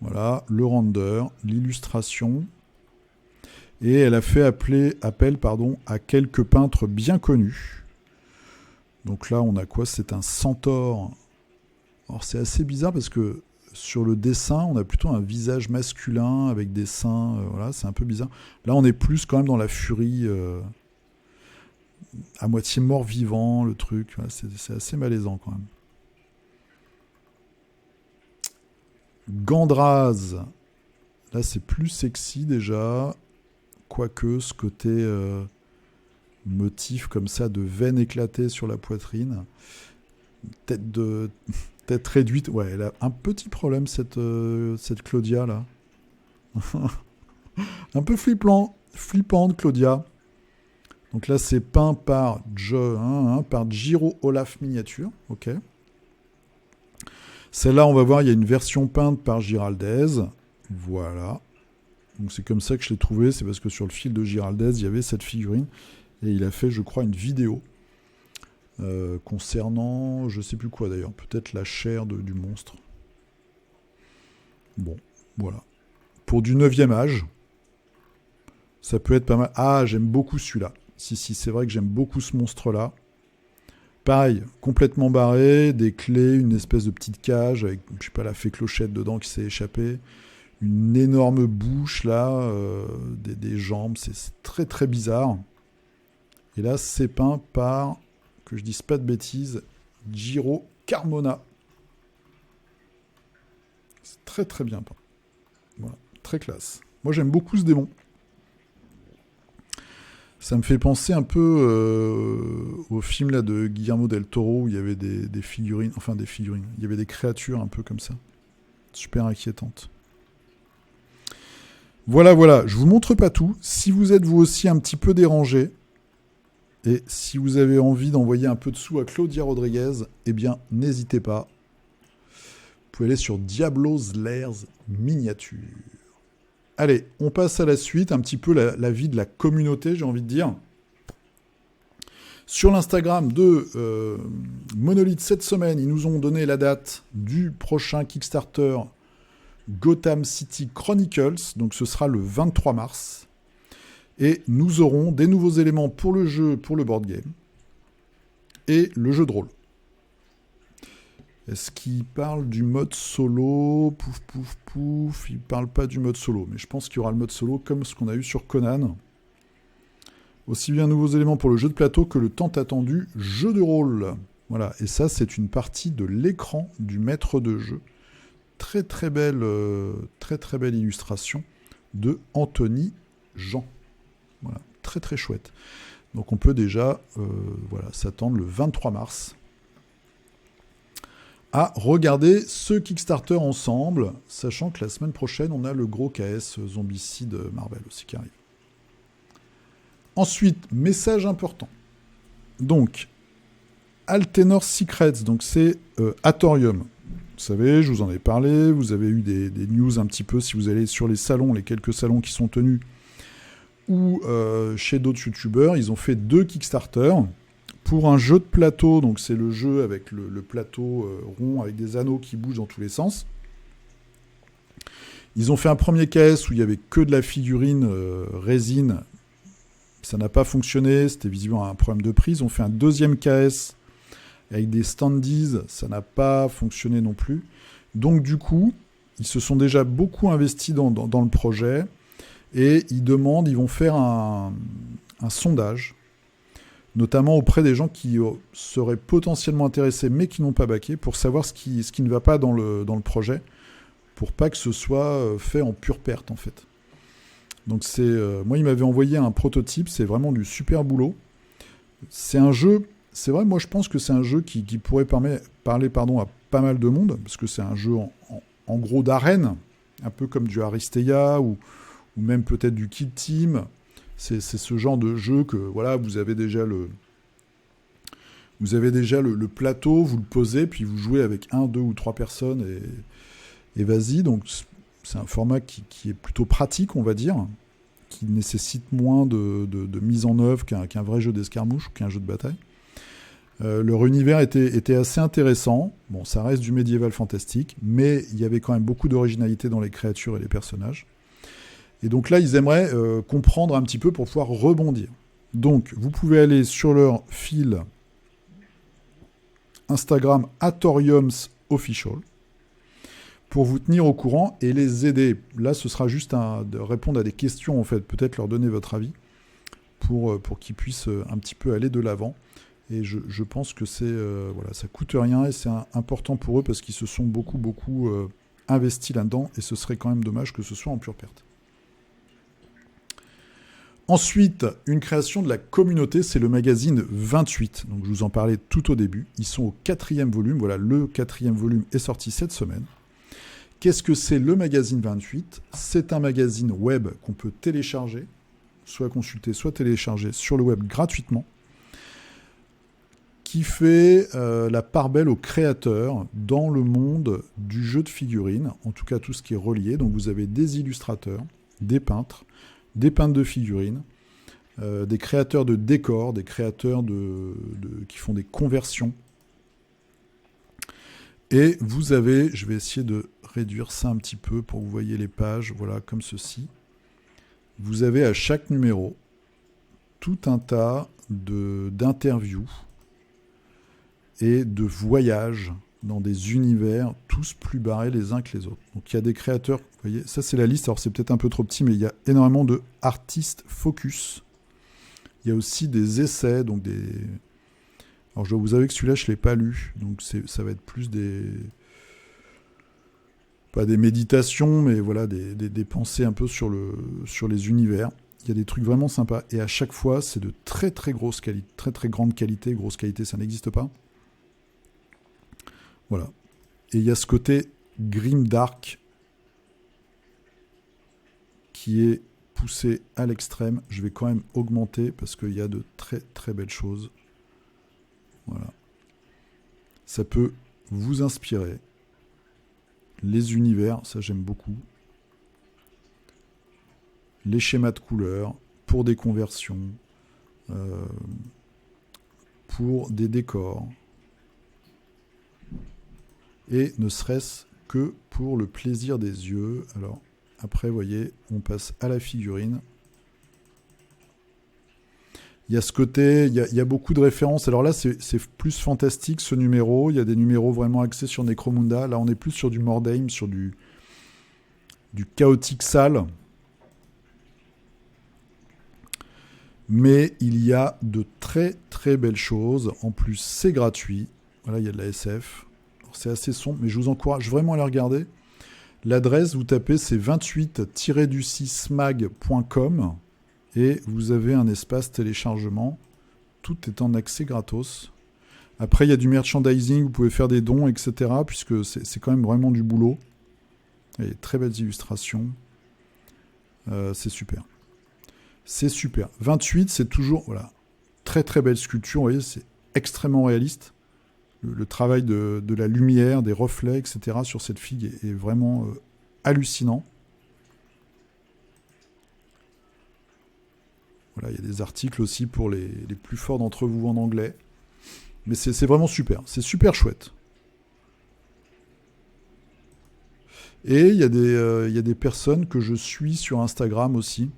Voilà, le render, l'illustration. Et elle a fait appel à quelques peintres bien connus. Donc là, on a quoi? C'est un centaure. Alors c'est assez bizarre parce que sur le dessin, on a plutôt un visage masculin avec des seins. Voilà, c'est un peu bizarre. Là, on est plus quand même dans la furie, à moitié mort-vivant, le truc. Voilà, c'est assez malaisant quand même. Gandraz, là c'est plus sexy déjà, quoique ce côté motif comme ça de veines éclatées sur la poitrine, tête réduite, ouais, elle a un petit problème cette Claudia là, un peu flippante Claudia. Donc là c'est peint par Giro Olaf Miniature, ok. Celle-là, on va voir, il y a une version peinte par Giraldez. Voilà. Donc c'est comme ça que je l'ai trouvé. C'est parce que sur le fil de Giraldez, il y avait cette figurine. Et il a fait, je crois, une vidéo concernant, je ne sais plus quoi d'ailleurs, peut-être la chair du monstre. Bon, voilà. Pour du 9e âge, ça peut être pas mal. Ah, j'aime beaucoup celui-là. Si, c'est vrai que j'aime beaucoup ce monstre-là. Pareil, complètement barré, des clés, une espèce de petite cage avec, je sais pas, la fée clochette dedans qui s'est échappée, une énorme bouche là, des jambes, c'est très très bizarre. Et là, c'est peint par, que je dise pas de bêtises, Giro Carmona. C'est très très bien peint. Voilà, très classe. Moi, j'aime beaucoup ce démon. Ça me fait penser un peu au film là, de Guillermo del Toro où il y avait des figurines, il y avait des créatures un peu comme ça. Super inquiétantes. Voilà, je vous montre pas tout. Si vous êtes vous aussi un petit peu dérangé, et si vous avez envie d'envoyer un peu de sous à Claudia Rodriguez, eh bien, n'hésitez pas. Vous pouvez aller sur Diablo's Lairs Miniature. Allez, on passe à la suite, un petit peu la vie de la communauté, j'ai envie de dire. Sur l'Instagram de Monolith cette semaine, ils nous ont donné la date du prochain Kickstarter Gotham City Chronicles, donc ce sera le 23 mars. Et nous aurons des nouveaux éléments pour le jeu, pour le board game, et le jeu de rôle. Est-ce qu'il parle du mode solo? Pouf, pouf, pouf. Il parle pas du mode solo, mais je pense qu'il y aura le mode solo comme ce qu'on a eu sur Conan. Aussi bien nouveaux éléments pour le jeu de plateau que le tant attendu jeu de rôle. Voilà, et ça, c'est une partie de l'écran du maître de jeu. Très très belle illustration de Anthony Jean. Voilà, très très chouette. Donc on peut déjà s'attendre le 23 mars à regarder ce Kickstarter ensemble, sachant que la semaine prochaine, on a le gros KS Zombicide Marvel aussi qui arrive. Ensuite, message important. Donc, Altenor Secrets, donc c'est Atorium. Vous savez, je vous en ai parlé, vous avez eu des news un petit peu si vous allez sur les salons, les quelques salons qui sont tenus, ou chez d'autres youtubeurs, ils ont fait 2 Kickstarter pour un jeu de plateau, donc c'est le jeu avec le plateau rond avec des anneaux qui bougent dans tous les sens. Ils ont fait un premier KS où il n'y avait que de la figurine résine, ça n'a pas fonctionné, c'était visiblement un problème de prix. Ils ont fait un deuxième KS avec des standees, ça n'a pas fonctionné non plus. Donc du coup, ils se sont déjà beaucoup investis dans le projet et ils vont faire un sondage, notamment auprès des gens qui seraient potentiellement intéressés mais qui n'ont pas backé, pour savoir ce qui ne va pas dans le projet, pour pas que ce soit fait en pure perte en fait. Donc moi il m'avait envoyé un prototype, c'est vraiment du super boulot. C'est un jeu, c'est vrai, moi je pense que c'est un jeu qui pourrait parler à pas mal de monde, parce que c'est un jeu en gros d'arène, un peu comme du Aristeia ou même peut-être du Kill Team. C'est ce genre de jeu que voilà, vous avez déjà le plateau, vous le posez, puis vous jouez avec 1, 2 ou 3 personnes et vas-y. Donc c'est un format qui est plutôt pratique, on va dire, qui nécessite moins de mise en œuvre qu'un vrai jeu d'escarmouche ou qu'un jeu de bataille. Leur univers était assez intéressant. Bon, ça reste du médiéval fantastique, mais il y avait quand même beaucoup d'originalité dans les créatures et les personnages. Et donc là, ils aimeraient comprendre un petit peu pour pouvoir rebondir. Donc, vous pouvez aller sur leur fil Instagram Atoriums Official pour vous tenir au courant et les aider. Là, ce sera juste de répondre à des questions, en fait, peut-être leur donner votre avis pour qu'ils puissent un petit peu aller de l'avant. Et je pense que ça coûte rien et c'est important pour eux parce qu'ils se sont beaucoup investis là-dedans et ce serait quand même dommage que ce soit en pure perte. Ensuite, une création de la communauté, c'est le magazine 28. Donc je vous en parlais tout au début. Ils sont au 4e volume. Voilà, le 4e volume est sorti cette semaine. Qu'est-ce que c'est le magazine 28 ? C'est un magazine web qu'on peut télécharger, soit consulter, soit télécharger sur le web gratuitement, qui fait la part belle aux créateurs dans le monde du jeu de figurines, en tout cas tout ce qui est relié. Donc vous avez des illustrateurs, des peintres de figurines, des créateurs de décors, des créateurs qui font des conversions. Et vous avez, je vais essayer de réduire ça un petit peu pour que vous voyez les pages, voilà, comme ceci. Vous avez à chaque numéro tout un tas d'interviews et de voyages dans des univers tous plus barrés les uns que les autres. Donc il y a des créateurs, vous voyez, ça c'est la liste, alors c'est peut-être un peu trop petit, mais il y a énormément de artistes focus. Il y a aussi des essais, donc des... Alors je dois vous avouer que celui-là, je ne l'ai pas lu, donc ça va être plus des... Pas des méditations, mais voilà, des pensées un peu sur les univers. Il y a des trucs vraiment sympas, et à chaque fois, c'est de très très grosse qualité, très très grande qualité. Grosse qualité, ça n'existe pas. Voilà. Et il y a ce côté grimdark qui est poussé à l'extrême. Je vais quand même augmenter parce qu'il y a de très très belles choses. Voilà. Ça peut vous inspirer. Les univers, ça j'aime beaucoup. Les schémas de couleurs pour des conversions, pour des décors. Et ne serait-ce que pour le plaisir des yeux. Alors, après, vous voyez, on passe à la figurine. Il y a ce côté, il y a beaucoup de références. Alors là, c'est plus fantastique, ce numéro. Il y a des numéros vraiment axés sur Necromunda. Là, on est plus sur du Mordheim, sur du chaotique sale. Mais il y a de très très belles choses. En plus, c'est gratuit. Voilà, il y a de la SF. Alors, c'est assez sombre, mais je vous encourage vraiment à les regarder. L'adresse, vous tapez, c'est 28-du6mag.com et vous avez un espace téléchargement. Tout est en accès gratos. Après, il y a du merchandising, vous pouvez faire des dons, etc. Puisque c'est quand même vraiment du boulot. Et très belles illustrations. C'est super. C'est super. 28, c'est toujours... Voilà, très très belle sculpture. Vous voyez, c'est extrêmement réaliste. Le travail de la lumière, des reflets, etc. sur cette figue est vraiment hallucinant. Voilà, il y a des articles aussi pour les plus forts d'entre vous en anglais. Mais c'est vraiment super. C'est super chouette. Et il y a des personnes que je suis sur Instagram aussi.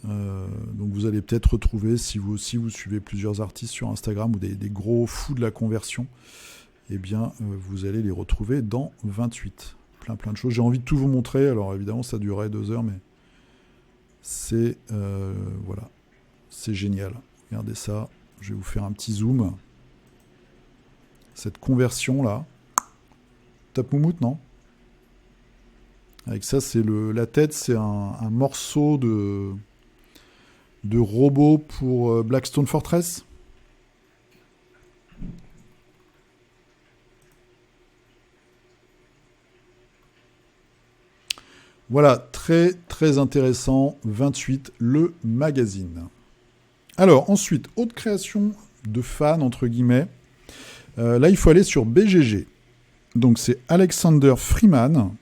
Donc vous allez peut-être retrouver, si vous aussi vous suivez plusieurs artistes sur Instagram ou des gros fous de la conversion, eh bien vous allez les retrouver dans 28. Plein de choses. J'ai envie de tout vous montrer, alors évidemment ça durerait 2 heures, mais c'est voilà, c'est génial. Regardez ça, je vais vous faire un petit zoom. Cette conversion là, top moumoute, non? Avec ça, c'est la tête, c'est un morceau de robot pour Blackstone Fortress. Voilà, très très intéressant. 28, le magazine. Alors ensuite, autre création de fans entre guillemets. Là, il faut aller sur BGG. Donc c'est Alexander Freeman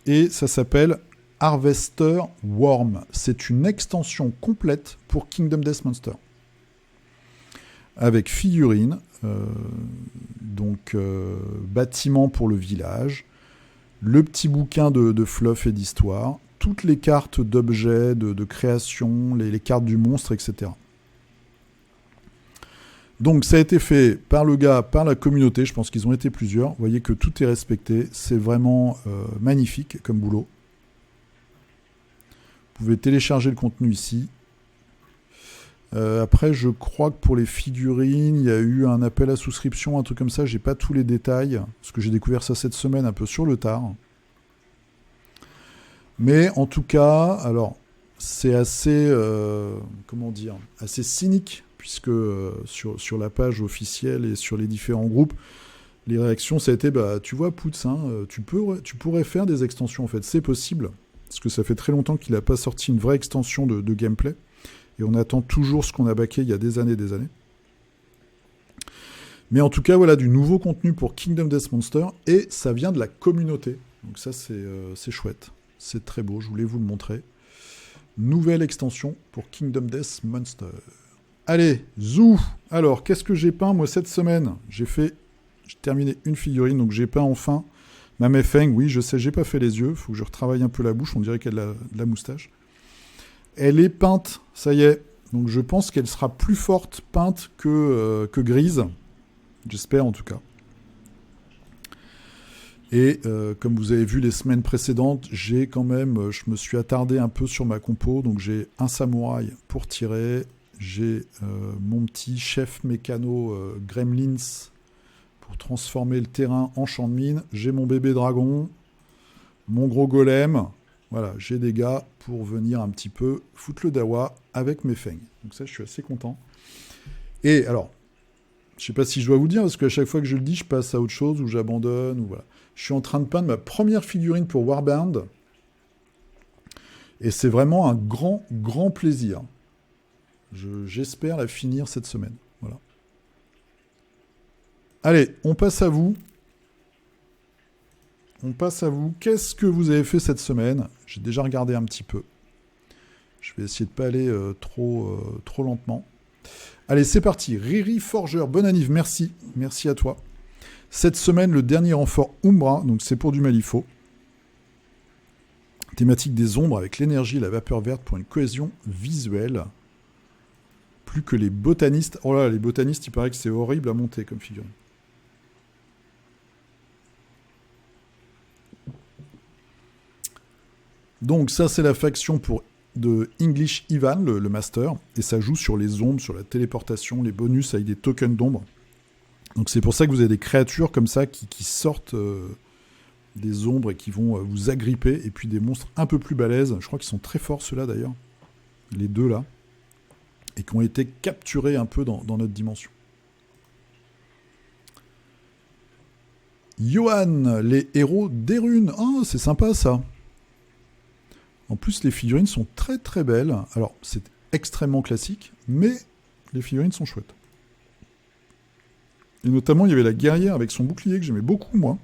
et ça s'appelle Harvester Worm. C'est une extension complète pour Kingdom Death Monster. Avec figurines, bâtiment pour le village, le petit bouquin de fluff et d'histoire, toutes les cartes d'objets, de création, les cartes du monstre, etc. Donc ça a été fait par le gars, par la communauté, je pense qu'ils ont été plusieurs. Vous voyez que tout est respecté, c'est vraiment magnifique comme boulot. Vous pouvez télécharger le contenu ici. Après, je crois que pour les figurines, il y a eu un appel à souscription, un truc comme ça. J'ai pas tous les détails, parce que j'ai découvert ça cette semaine un peu sur le tard. Mais en tout cas, alors, c'est assez, assez cynique, puisque sur la page officielle et sur les différents groupes, les réactions, ça a été, tu vois, Poutz, tu pourrais faire des extensions, en fait, c'est possible. Parce que ça fait très longtemps qu'il n'a pas sorti une vraie extension de gameplay. Et on attend toujours ce qu'on a backé il y a des années. Mais en tout cas, voilà, du nouveau contenu pour Kingdom Death Monster. Et ça vient de la communauté. Donc ça, c'est chouette. C'est très beau, je voulais vous le montrer. Nouvelle extension pour Kingdom Death Monster. Allez, zou. Alors, qu'est-ce que j'ai peint, moi, cette semaine? J'ai terminé une figurine, donc j'ai peint enfin ma Mei-Feng. Oui, je sais, j'ai pas fait les yeux. Faut que je retravaille un peu la bouche. On dirait qu'elle a de la moustache. Elle est peinte, ça y est. Donc je pense qu'elle sera plus forte peinte que grise. J'espère en tout cas. Et comme vous avez vu les semaines précédentes, j'ai quand même, je me suis attardé un peu sur ma compo. Donc j'ai un samouraï pour tirer, j'ai mon petit chef mécano Gremlins pour transformer le terrain en champ de mine. J'ai mon bébé dragon, mon gros golem. Voilà, j'ai des gars pour venir un petit peu foutre le dawa avec mes feints. Donc ça, je suis assez content. Et alors, je sais pas si je dois vous le dire, parce qu'à chaque fois que je le dis, je passe à autre chose, ou j'abandonne, ou voilà. Je suis en train de peindre ma première figurine pour Warband. Et c'est vraiment un grand, grand plaisir. J'espère la finir cette semaine. Voilà. Allez, on passe à vous. On passe à vous. Qu'est-ce que vous avez fait cette semaine? J'ai déjà regardé un petit peu. Je vais essayer de ne pas aller trop lentement. Allez, c'est parti. Riri Forger, bonne anniv, merci. Merci à toi. Cette semaine, le dernier renfort Umbra, donc c'est pour du Malifaux. Thématique des ombres avec l'énergie et la vapeur verte pour une cohésion visuelle. Plus que les botanistes. Oh là, les botanistes, il paraît que c'est horrible à monter comme figurine. Donc ça, c'est la faction de English Ivan, le master, et ça joue sur les ombres, sur la téléportation, les bonus avec des tokens d'ombre. Donc c'est pour ça que vous avez des créatures comme ça qui sortent des ombres et qui vont vous agripper, et puis des monstres un peu plus balèzes. Je crois qu'ils sont très forts ceux-là d'ailleurs, les deux là, et qui ont été capturés un peu dans notre dimension. Johan, les héros des runes. Oh, c'est sympa ça. En plus, les figurines sont très très belles. Alors, c'est extrêmement classique, mais les figurines sont chouettes. Et notamment, il y avait la guerrière avec son bouclier que j'aimais beaucoup, moi.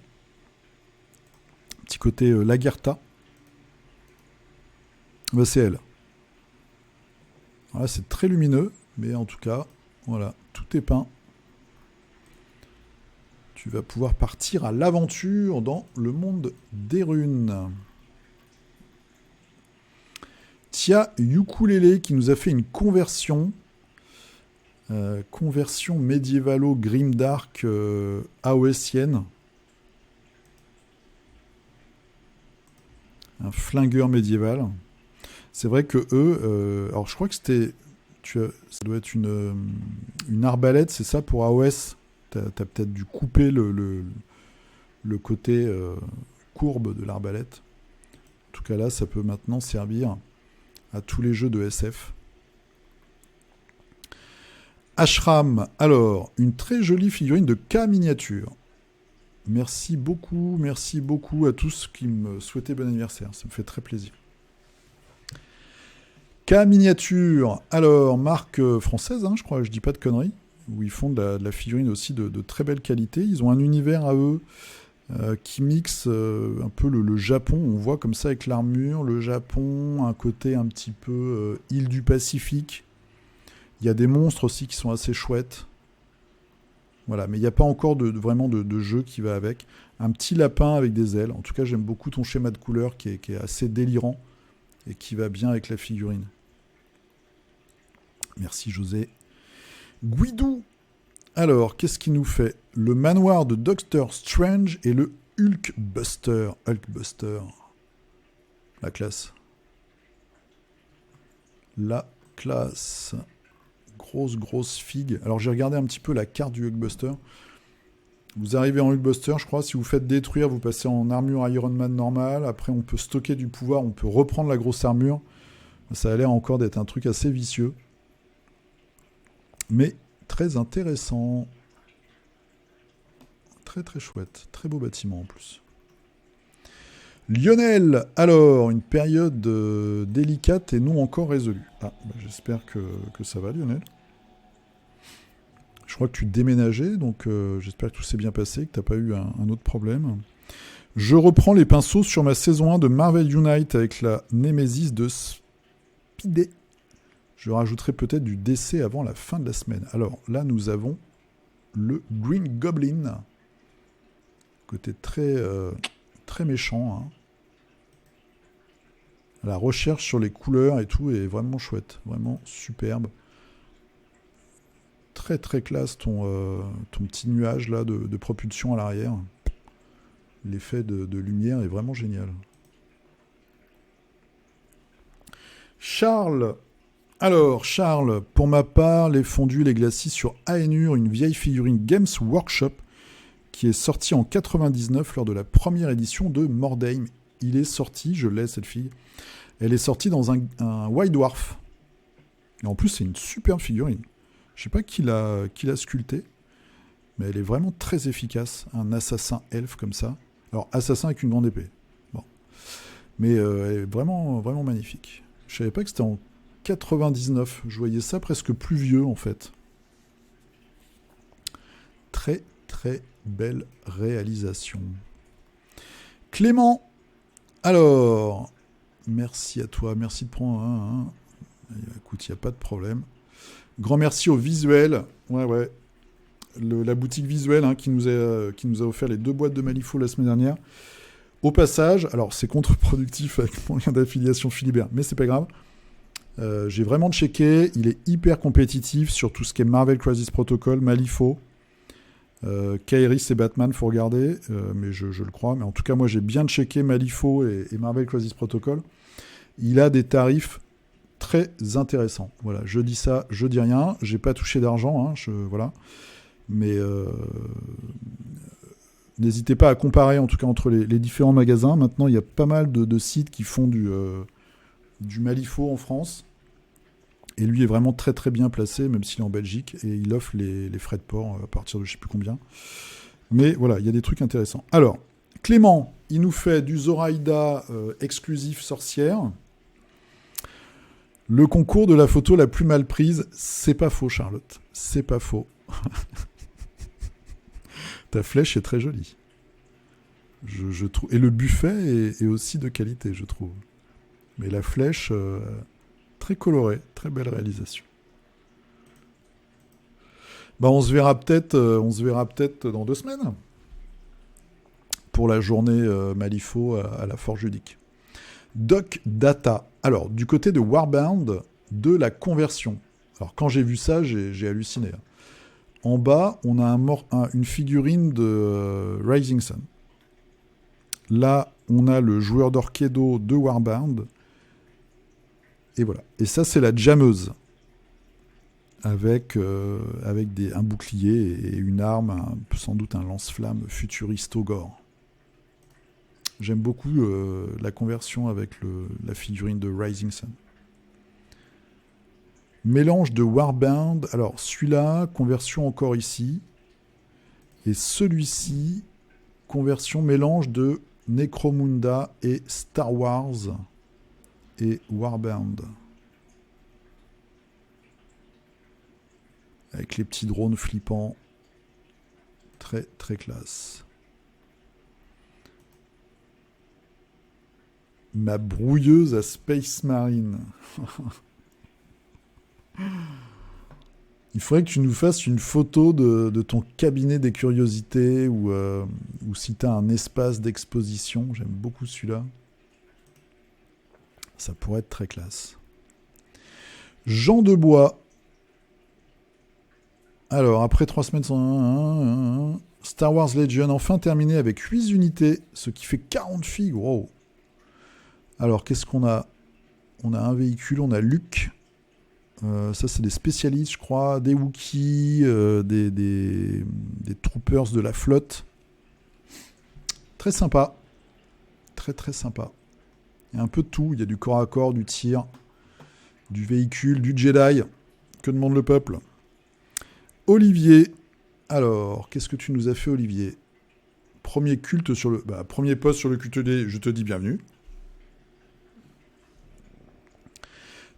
Petit côté Lagertha. Bah, c'est elle. Voilà, c'est très lumineux, mais en tout cas, voilà, tout est peint. Tu vas pouvoir partir à l'aventure dans le monde des runes. Tia Ukulele qui nous a fait une conversion médiévalo grimdark AOSienne. Un flingueur médiéval. C'est vrai que eux, alors je crois que c'était, ça doit être une arbalète, c'est ça pour AOS. T'as peut-être dû couper le côté courbe de l'arbalète. En tout cas là, ça peut maintenant servir à tous les jeux de SF. Ashram, alors, une très jolie figurine de K miniature. Merci beaucoup à tous qui me souhaitaient bon anniversaire, ça me fait très plaisir. K miniature, alors, marque française, hein, je crois, je dis pas de conneries, où ils font de la figurine aussi de très belle qualité. Ils ont un univers à eux qui mixe un peu le Japon, on voit comme ça avec l'armure, le Japon, un côté un petit peu île du Pacifique. Il y a des monstres aussi qui sont assez chouettes. Voilà, mais il n'y a pas encore vraiment de jeu qui va avec. Un petit lapin avec des ailes. En tout cas, j'aime beaucoup ton schéma de couleur qui est assez délirant et qui va bien avec la figurine. Merci José. Guidou. Alors, qu'est-ce qu'il nous fait? Le manoir de Doctor Strange et le Hulkbuster. La classe. La classe. Grosse figue. Alors, j'ai regardé un petit peu la carte du Hulkbuster. Vous arrivez en Hulkbuster, je crois. Si vous faites détruire, vous passez en armure Iron Man normale. Après, on peut stocker du pouvoir. On peut reprendre la grosse armure. Ça a l'air encore d'être un truc assez vicieux. Mais très intéressant. Très très chouette. Très beau bâtiment en plus. Lionel, alors, une période délicate et non encore résolue. Ah, bah, j'espère que ça va, Lionel. Je crois que tu déménageais, donc j'espère que tout s'est bien passé, que tu n'as pas eu un autre problème. Je reprends les pinceaux sur ma saison 1 de Marvel Unite avec la Némésis de Spidey. Je rajouterai peut-être du DC avant la fin de la semaine. Alors là, nous avons le Green Goblin. Côté très méchant. Hein. La recherche sur les couleurs et tout est vraiment chouette. Vraiment superbe. Très très classe ton petit nuage là de propulsion à l'arrière. L'effet de lumière est vraiment génial. Charles. Alors, Charles, pour ma part, les fondus, les glacis sur Aenur, une vieille figurine Games Workshop qui est sortie en 99 lors de la première édition de Mordheim. Il est sorti, je l'ai cette fille, elle est sortie dans un White Dwarf. Et en plus, c'est une superbe figurine. Je sais pas qui l'a sculptée, mais elle est vraiment très efficace. Un assassin elfe comme ça. Alors, assassin avec une grande épée. Bon. Mais elle est vraiment, vraiment magnifique. Je savais pas que c'était en 99. Je voyais ça presque plus vieux, en fait. Très, très belle réalisation. Clément. Alors, merci à toi. Merci de prendre un. Écoute, il n'y a pas de problème. Grand merci au visuel. Ouais. La boutique visuelle qui nous a offert les 2 boîtes de Malifaux la semaine dernière. Au passage, alors c'est contre-productif avec mon lien d'affiliation Philibert, mais c'est pas grave. J'ai vraiment checké. Il est hyper compétitif sur tout ce qui est Marvel Crisis Protocol, Malifaux. Kairis et Batman, faut regarder, mais je le crois. Mais en tout cas, moi, j'ai bien checké Malifaux et Marvel Crisis Protocol. Il a des tarifs très intéressants. Voilà, je dis ça, je dis rien. J'ai pas touché d'argent, voilà. Mais n'hésitez pas à comparer, en tout cas, entre les différents magasins. Maintenant, il y a pas mal de sites qui font du Malifaux en France. Et lui est vraiment très très bien placé, même s'il est en Belgique, et il offre les frais de port à partir de je sais plus combien. Mais voilà, il y a des trucs intéressants. Alors, Clément, il nous fait du Zoraida exclusif sorcière. Le concours de la photo la plus mal prise, c'est pas faux, Charlotte. C'est pas faux. Ta flèche est très jolie. Je trouve. Et le buffet est aussi de qualité, je trouve. Mais la flèche... très coloré, très belle réalisation. On se verra peut-être dans 2 semaines pour la journée Malifaux à la Forge Ludique. Doc Data. Alors, du côté de Warbound, de la conversion. Alors, quand j'ai vu ça, j'ai halluciné. En bas, on a une figurine de Rising Sun. Là, on a le joueur d'Orkedo de Warbound. Et voilà. Et ça, c'est la jammeuse. Avec un bouclier et une arme, sans doute un lance-flamme futuristo-gore. J'aime beaucoup la conversion avec la figurine de Rising Sun. Mélange de Warbound. Alors, celui-là, conversion encore ici. Et celui-ci, conversion mélange de Necromunda et Star Wars et Warbound. Avec les petits drones flippants. Très, très classe. Ma brouilleuse à Space Marine. Il faudrait que tu nous fasses une photo de ton cabinet des curiosités ou si tu as un espace d'exposition. J'aime beaucoup celui-là. Ça pourrait être très classe. Jean Debois. Alors, après 3 semaines sans... Star Wars Legion, enfin terminé avec 8 unités, ce qui fait 40 figues. Wow. Alors, qu'est-ce qu'on a ? On a un véhicule, on a Luke. Ça, c'est des spécialistes, je crois. Des Wookiees, des troopers de la flotte. Très sympa. Très, très sympa. Il y a un peu de tout. Il y a du corps à corps, du tir, du véhicule, du Jedi. Que demande le peuple ? Olivier. Alors, qu'est-ce que tu nous as fait, Olivier ? Premier culte sur le... premier post sur le culte des... Je te dis bienvenue.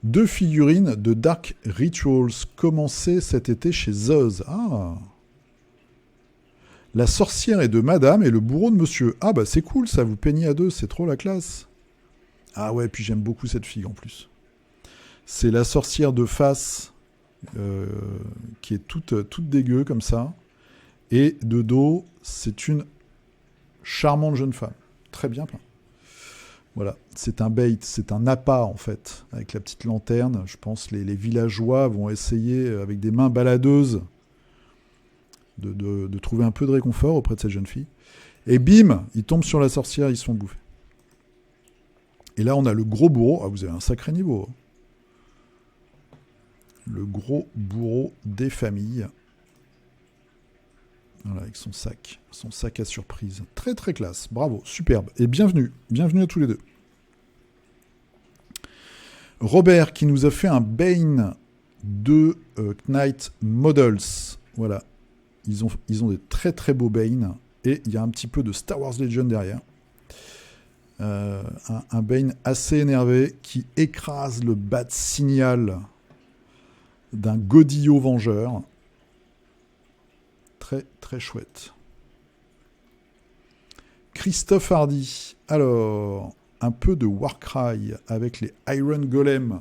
2 figurines de Dark Rituals commencées cet été chez Zoz. Ah. La sorcière est de madame et le bourreau de monsieur. Ah c'est cool ça, vous peignez à 2, c'est trop la classe. Ah ouais, puis j'aime beaucoup cette fille en plus. C'est la sorcière de face qui est toute dégueu comme ça. Et de dos, c'est une charmante jeune femme. Très bien peint. Voilà, c'est un bait, c'est un appât en fait, avec la petite lanterne. Je pense que les villageois vont essayer, avec des mains baladeuses, de trouver un peu de réconfort auprès de cette jeune fille. Et bim, ils tombent sur la sorcière, ils se font bouffer. Et là, on a le gros bourreau. Ah, vous avez un sacré niveau. Le gros bourreau des familles. Voilà, avec son sac à surprise. Très très classe, bravo, superbe. Et bienvenue à tous les deux. Robert qui nous a fait un Bane de Knight Models. Voilà, ils ont des très très beaux Bane. Et il y a un petit peu de Star Wars Legend derrière. Un Bane assez énervé qui écrase le Bat Signal d'un Godillot Vengeur. Très très chouette. Christophe Hardy. Alors, un peu de Warcry avec les Iron Golem.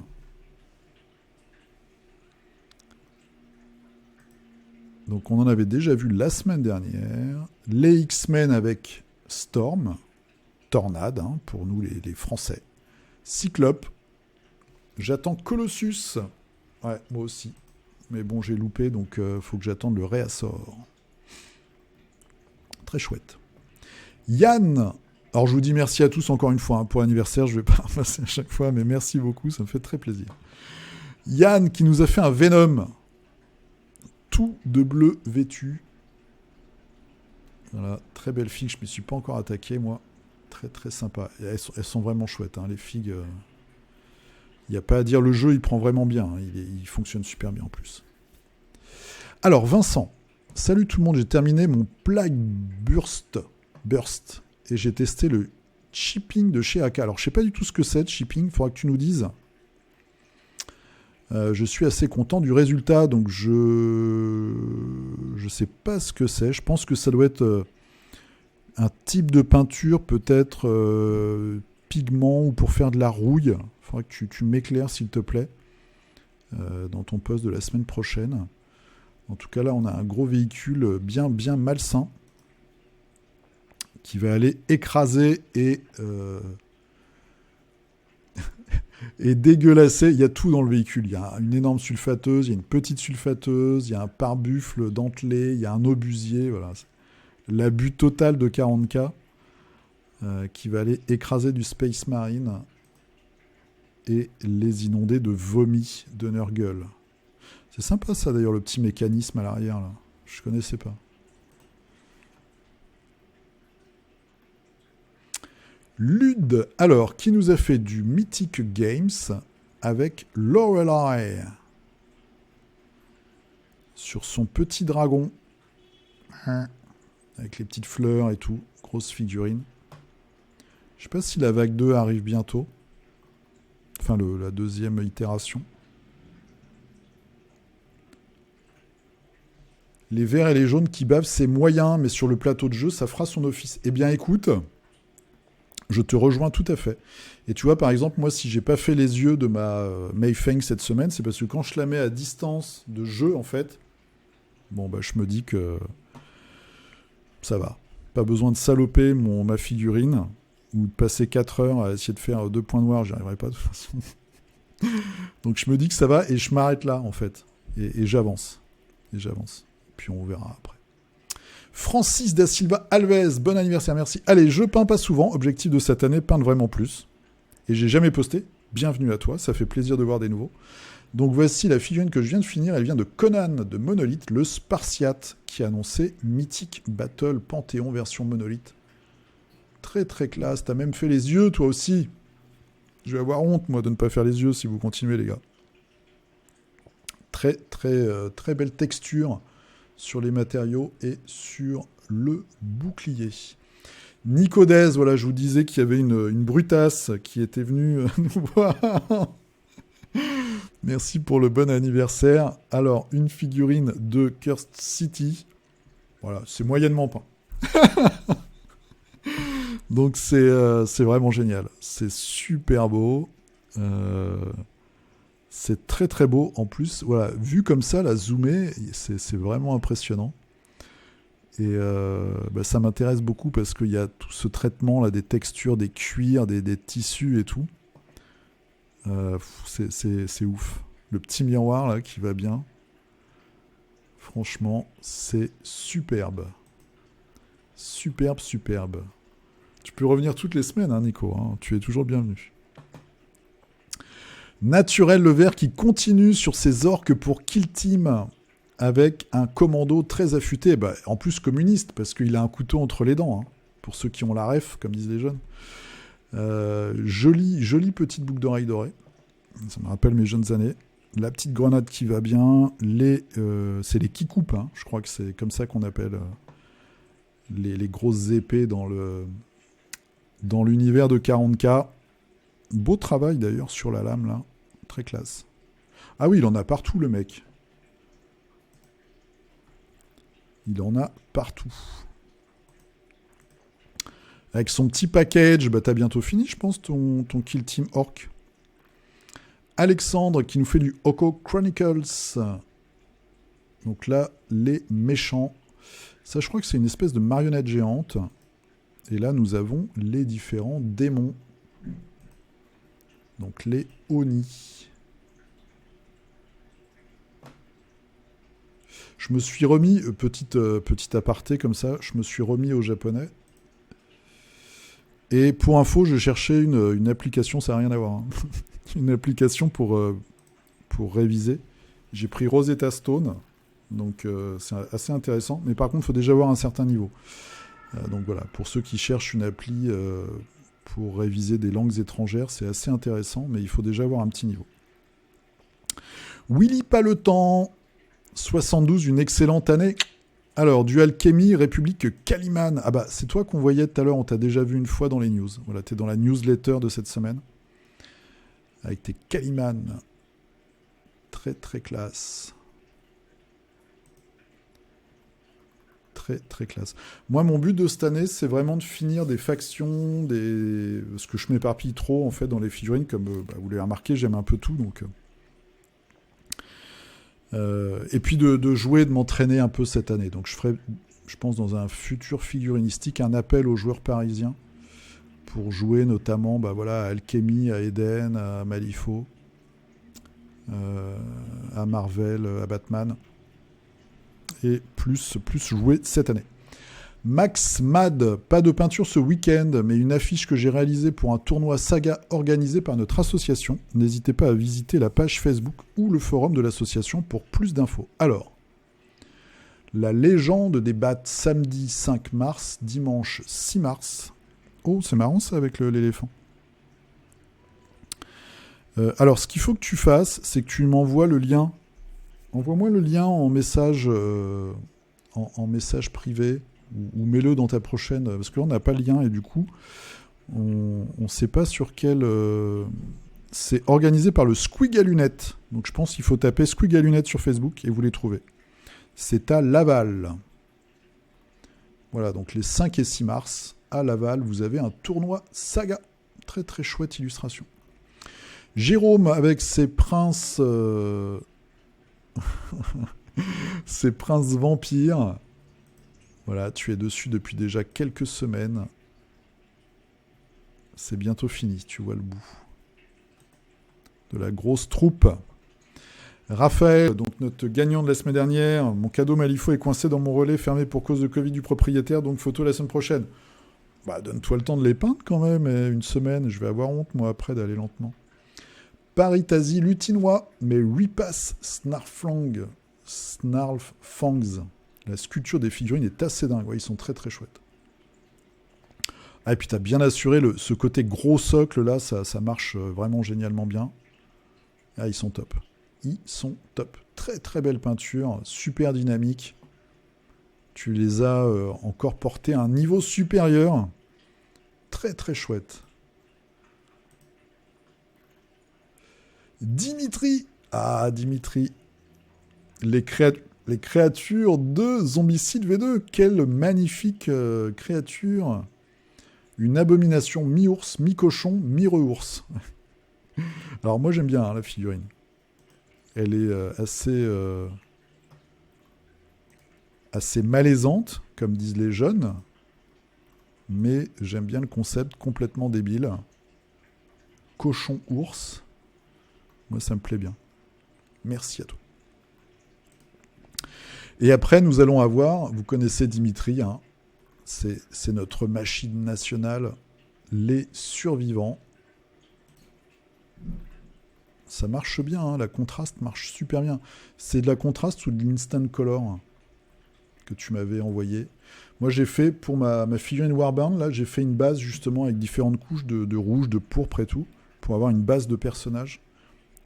Donc on en avait déjà vu la semaine dernière. Les X-Men avec Storm. Tornade, hein, pour nous les Français. Cyclope. J'attends Colossus. Ouais, moi aussi. Mais bon, j'ai loupé, donc faut que j'attende le réassort. Très chouette. Yann. Alors je vous dis merci à tous encore une fois. Hein, pour l'anniversaire, je ne vais pas repasser à chaque fois, mais merci beaucoup, ça me fait très plaisir. Yann qui nous a fait un Venom. Tout de bleu vêtu. Voilà, très belle figue, je ne m'y suis pas encore attaqué, moi. Très très sympa. Et elles sont vraiment chouettes, hein, les figues. Il n'y a pas à dire, le jeu il prend vraiment bien. Hein, il fonctionne super bien en plus. Alors Vincent, salut tout le monde, j'ai terminé mon Plague Burst et j'ai testé le shipping de chez AK. Alors je sais pas du tout ce que c'est, le shipping, il faudra que tu nous dises. Je suis assez content du résultat, donc je sais pas ce que c'est. Je pense que ça doit être un type de peinture, peut-être pigment ou pour faire de la rouille. Il faudra que tu m'éclaires s'il te plaît dans ton post de la semaine prochaine. En tout cas là on a un gros véhicule bien malsain qui va aller écraser et dégueulasser. Il y a tout dans le véhicule. Il y a une énorme sulfateuse, il y a une petite sulfateuse, il y a un pare-buffle dentelé, il y a un obusier. Voilà. L'abus total de 40K qui va aller écraser du Space Marine et les inonder de vomi de Nurgle. C'est sympa ça d'ailleurs, le petit mécanisme à l'arrière là. Je connaissais pas. Lude, alors, qui nous a fait du Mythic Games avec Lorelei sur son petit dragon avec les petites fleurs et tout, grosse figurine. Je sais pas si la vague 2 arrive bientôt, enfin la deuxième itération. Les verts et les jaunes qui bavent, c'est moyen, mais sur le plateau de jeu, ça fera son office. Eh bien écoute, je te rejoins tout à fait. Et tu vois, par exemple, moi, si j'ai pas fait les yeux de ma Mei Feng cette semaine, c'est parce que quand je la mets à distance de jeu, en fait, bon, bah, je me dis que ça va. Pas besoin de saloper ma figurine ou de passer 4 heures à essayer de faire 2 points noirs, j'y arriverai pas de toute façon. Donc je me dis que ça va et je m'arrête là, en fait. Et j'avance. Puis on verra après. Francis da Silva Alves, bon anniversaire, merci. Allez, je peins pas souvent, objectif de cette année, peindre vraiment plus. Et j'ai jamais posté, bienvenue à toi, ça fait plaisir de voir des nouveaux. Donc voici la figurine que je viens de finir, elle vient de Conan, de Monolith, le Spartiate, qui a annoncé Mythic Battle Panthéon version Monolith. Très très classe, t'as même fait les yeux toi aussi. Je vais avoir honte moi de ne pas faire les yeux si vous continuez les gars. Très très très belle texture sur les matériaux et sur le bouclier. Nicodès, voilà, je vous disais qu'il y avait une brutasse qui était venue nous voir. Merci pour le bon anniversaire. Alors, une figurine de Cursed City. Voilà, c'est moyennement peint. Donc, c'est vraiment génial. C'est super beau. C'est très très beau. En plus, voilà, vu comme ça, la zoomée, c'est vraiment impressionnant. Et ça m'intéresse beaucoup parce qu'il y a tout ce traitement là, des textures, des cuirs, des tissus et tout. C'est ouf. Le petit miroir là qui va bien. Franchement, c'est superbe. Superbe, superbe. Tu peux revenir toutes les semaines, hein, Nico. Hein, tu es toujours bienvenu. Naturel le vert qui continue sur ses orques pour Kill Team avec un commando très affûté. Bah, en plus communiste, parce qu'il a un couteau entre les dents. Hein, pour ceux qui ont la ref, comme disent les jeunes. Jolie petite boucle d'oreille dorée. Ça me rappelle mes jeunes années. La petite grenade qui va bien. C'est les qui coupent. Hein. Je crois que c'est comme ça qu'on appelle les grosses épées dans l'univers de 40K. Beau travail d'ailleurs sur la lame là. Très classe. Ah oui, il en a partout le mec. Il en a partout. Avec son petit package, bah t'as bientôt fini, je pense, ton Kill Team Orc. Alexandre qui nous fait du Oko Chronicles. Donc là, les méchants. Ça, je crois que c'est une espèce de marionnette géante. Et là, nous avons les différents démons. Donc les Oni. Je me suis remis, petit aparté comme ça, je me suis remis au japonais. Et pour info, je cherchais une application, ça n'a rien à voir. Hein. Une application pour réviser. J'ai pris Rosetta Stone, donc c'est assez intéressant. Mais par contre, il faut déjà avoir un certain niveau. Donc voilà, pour ceux qui cherchent une appli pour réviser des langues étrangères, c'est assez intéressant, mais il faut déjà avoir un petit niveau. Willy pas le temps, 72, une excellente année. Alors, du Alchemy, République Kaliman. Ah bah, c'est toi qu'on voyait tout à l'heure, on t'a déjà vu une fois dans les news. Voilà, t'es dans la newsletter de cette semaine. Avec tes Kaliman. Très, très classe. Très, très classe. Moi, mon but de cette année, c'est vraiment de finir des factions, parce que je m'éparpille trop, en fait, dans les figurines. Comme vous l'avez remarqué, j'aime un peu tout, donc... et puis de jouer, de m'entraîner un peu cette année. Donc je ferai, je pense, dans un futur figurinistique, un appel aux joueurs parisiens pour jouer notamment à Alchemy, à Eden, à Malifaux, à Marvel, à Batman. Et plus jouer cette année. Max Mad, pas de peinture ce week-end, mais une affiche que j'ai réalisée pour un tournoi saga organisé par notre association. N'hésitez pas à visiter la page Facebook ou le forum de l'association pour plus d'infos. Alors, la légende des battes samedi 5 mars, dimanche 6 mars. Oh, c'est marrant ça avec l'éléphant. Alors, ce qu'il faut que tu fasses, c'est que tu m'envoies le lien. Envoie-moi le lien en message, en message privé. Ou mets-le dans ta prochaine, parce que là on n'a pas le lien et du coup on ne sait pas sur quel... c'est organisé par le Squig à lunettes, donc je pense qu'il faut taper Squig à lunettes sur Facebook et vous les trouvez. C'est à Laval. Voilà, donc les 5 et 6 mars, à Laval, vous avez un tournoi saga. Très très chouette illustration. Jérôme avec ses princes... ses princes vampires... Voilà, tu es dessus depuis déjà quelques semaines. C'est bientôt fini, tu vois le bout. De la grosse troupe. Raphaël, donc notre gagnant de la semaine dernière, mon cadeau Malifaux est coincé dans mon relais, fermé pour cause de Covid du propriétaire, donc photo la semaine prochaine. Bah, donne-toi le temps de les peindre quand même, une semaine, je vais avoir honte moi après d'aller lentement. Paris-Tasie, Lutinois, mais Repass Snarffangs. La sculpture des figurines est assez dingue. Ouais, ils sont très très chouettes. Ah, et puis tu as bien assuré ce côté gros socle là, ça marche vraiment génialement bien. Ah, ils sont top. Ils sont top. Très très belle peinture, super dynamique. Tu les as encore portés à un niveau supérieur. Très très chouette. Dimitri. Ah, Dimitri. Les créatures de Zombicide V2. Quelle magnifique créature. Une abomination mi-ours, mi-cochon, mi-re-ours. Alors moi j'aime bien la figurine. Elle est assez malaisante, comme disent les jeunes. Mais j'aime bien le concept complètement débile. Cochon-ours. Moi ça me plaît bien. Merci à toi. Et après, nous allons avoir, vous connaissez Dimitri, hein, C'est notre machine nationale, les survivants. Ça marche bien, hein, la contraste marche super bien. C'est de la contraste ou de l'instant color que tu m'avais envoyé. Moi, j'ai fait, pour ma figurine Warband, là, j'ai fait une base justement avec différentes couches de rouge, de pourpre et tout, pour avoir une base de personnage.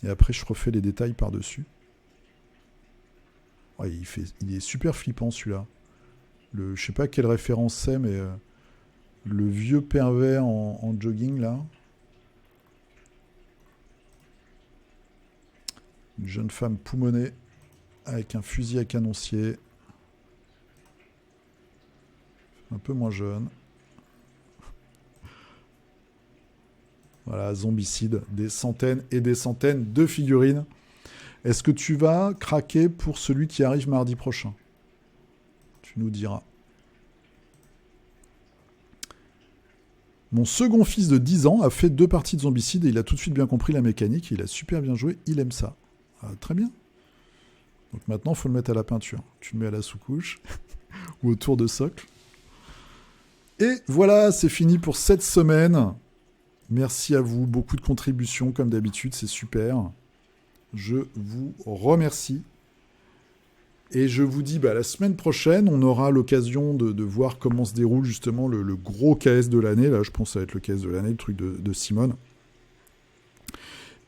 Et après, je refais les détails par-dessus. Ouais, il est super flippant, celui-là. Je sais pas quelle référence c'est, mais le vieux pervers en jogging, là. Une jeune femme poumonée avec un fusil à canoncier. Un peu moins jeune. Voilà, zombicide. Des centaines et des centaines de figurines. Est-ce que tu vas craquer pour celui qui arrive mardi prochain? Tu nous diras. Mon second fils de 10 ans a fait 2 parties de zombicide et il a tout de suite bien compris la mécanique. Il a super bien joué, il aime ça. Ah, très bien. Donc maintenant, il faut le mettre à la peinture. Tu le mets à la sous-couche ou autour de socle. Et voilà, c'est fini pour cette semaine. Merci à vous, beaucoup de contributions comme d'habitude, c'est super. Je vous remercie. Et je vous dis, la semaine prochaine, on aura l'occasion de voir comment se déroule justement le gros KS de l'année. Là, je pense que ça va être le KS de l'année, le truc de Simone.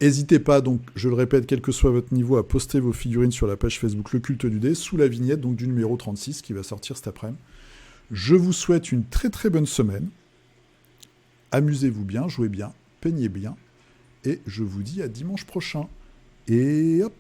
N'hésitez pas, donc, je le répète, quel que soit votre niveau, à poster vos figurines sur la page Facebook Le Culte du Dé, sous la vignette donc, du numéro 36 qui va sortir cet après-midi. Je vous souhaite une très très bonne semaine. Amusez-vous bien, jouez bien, peignez bien. Et je vous dis à dimanche prochain. Et hop!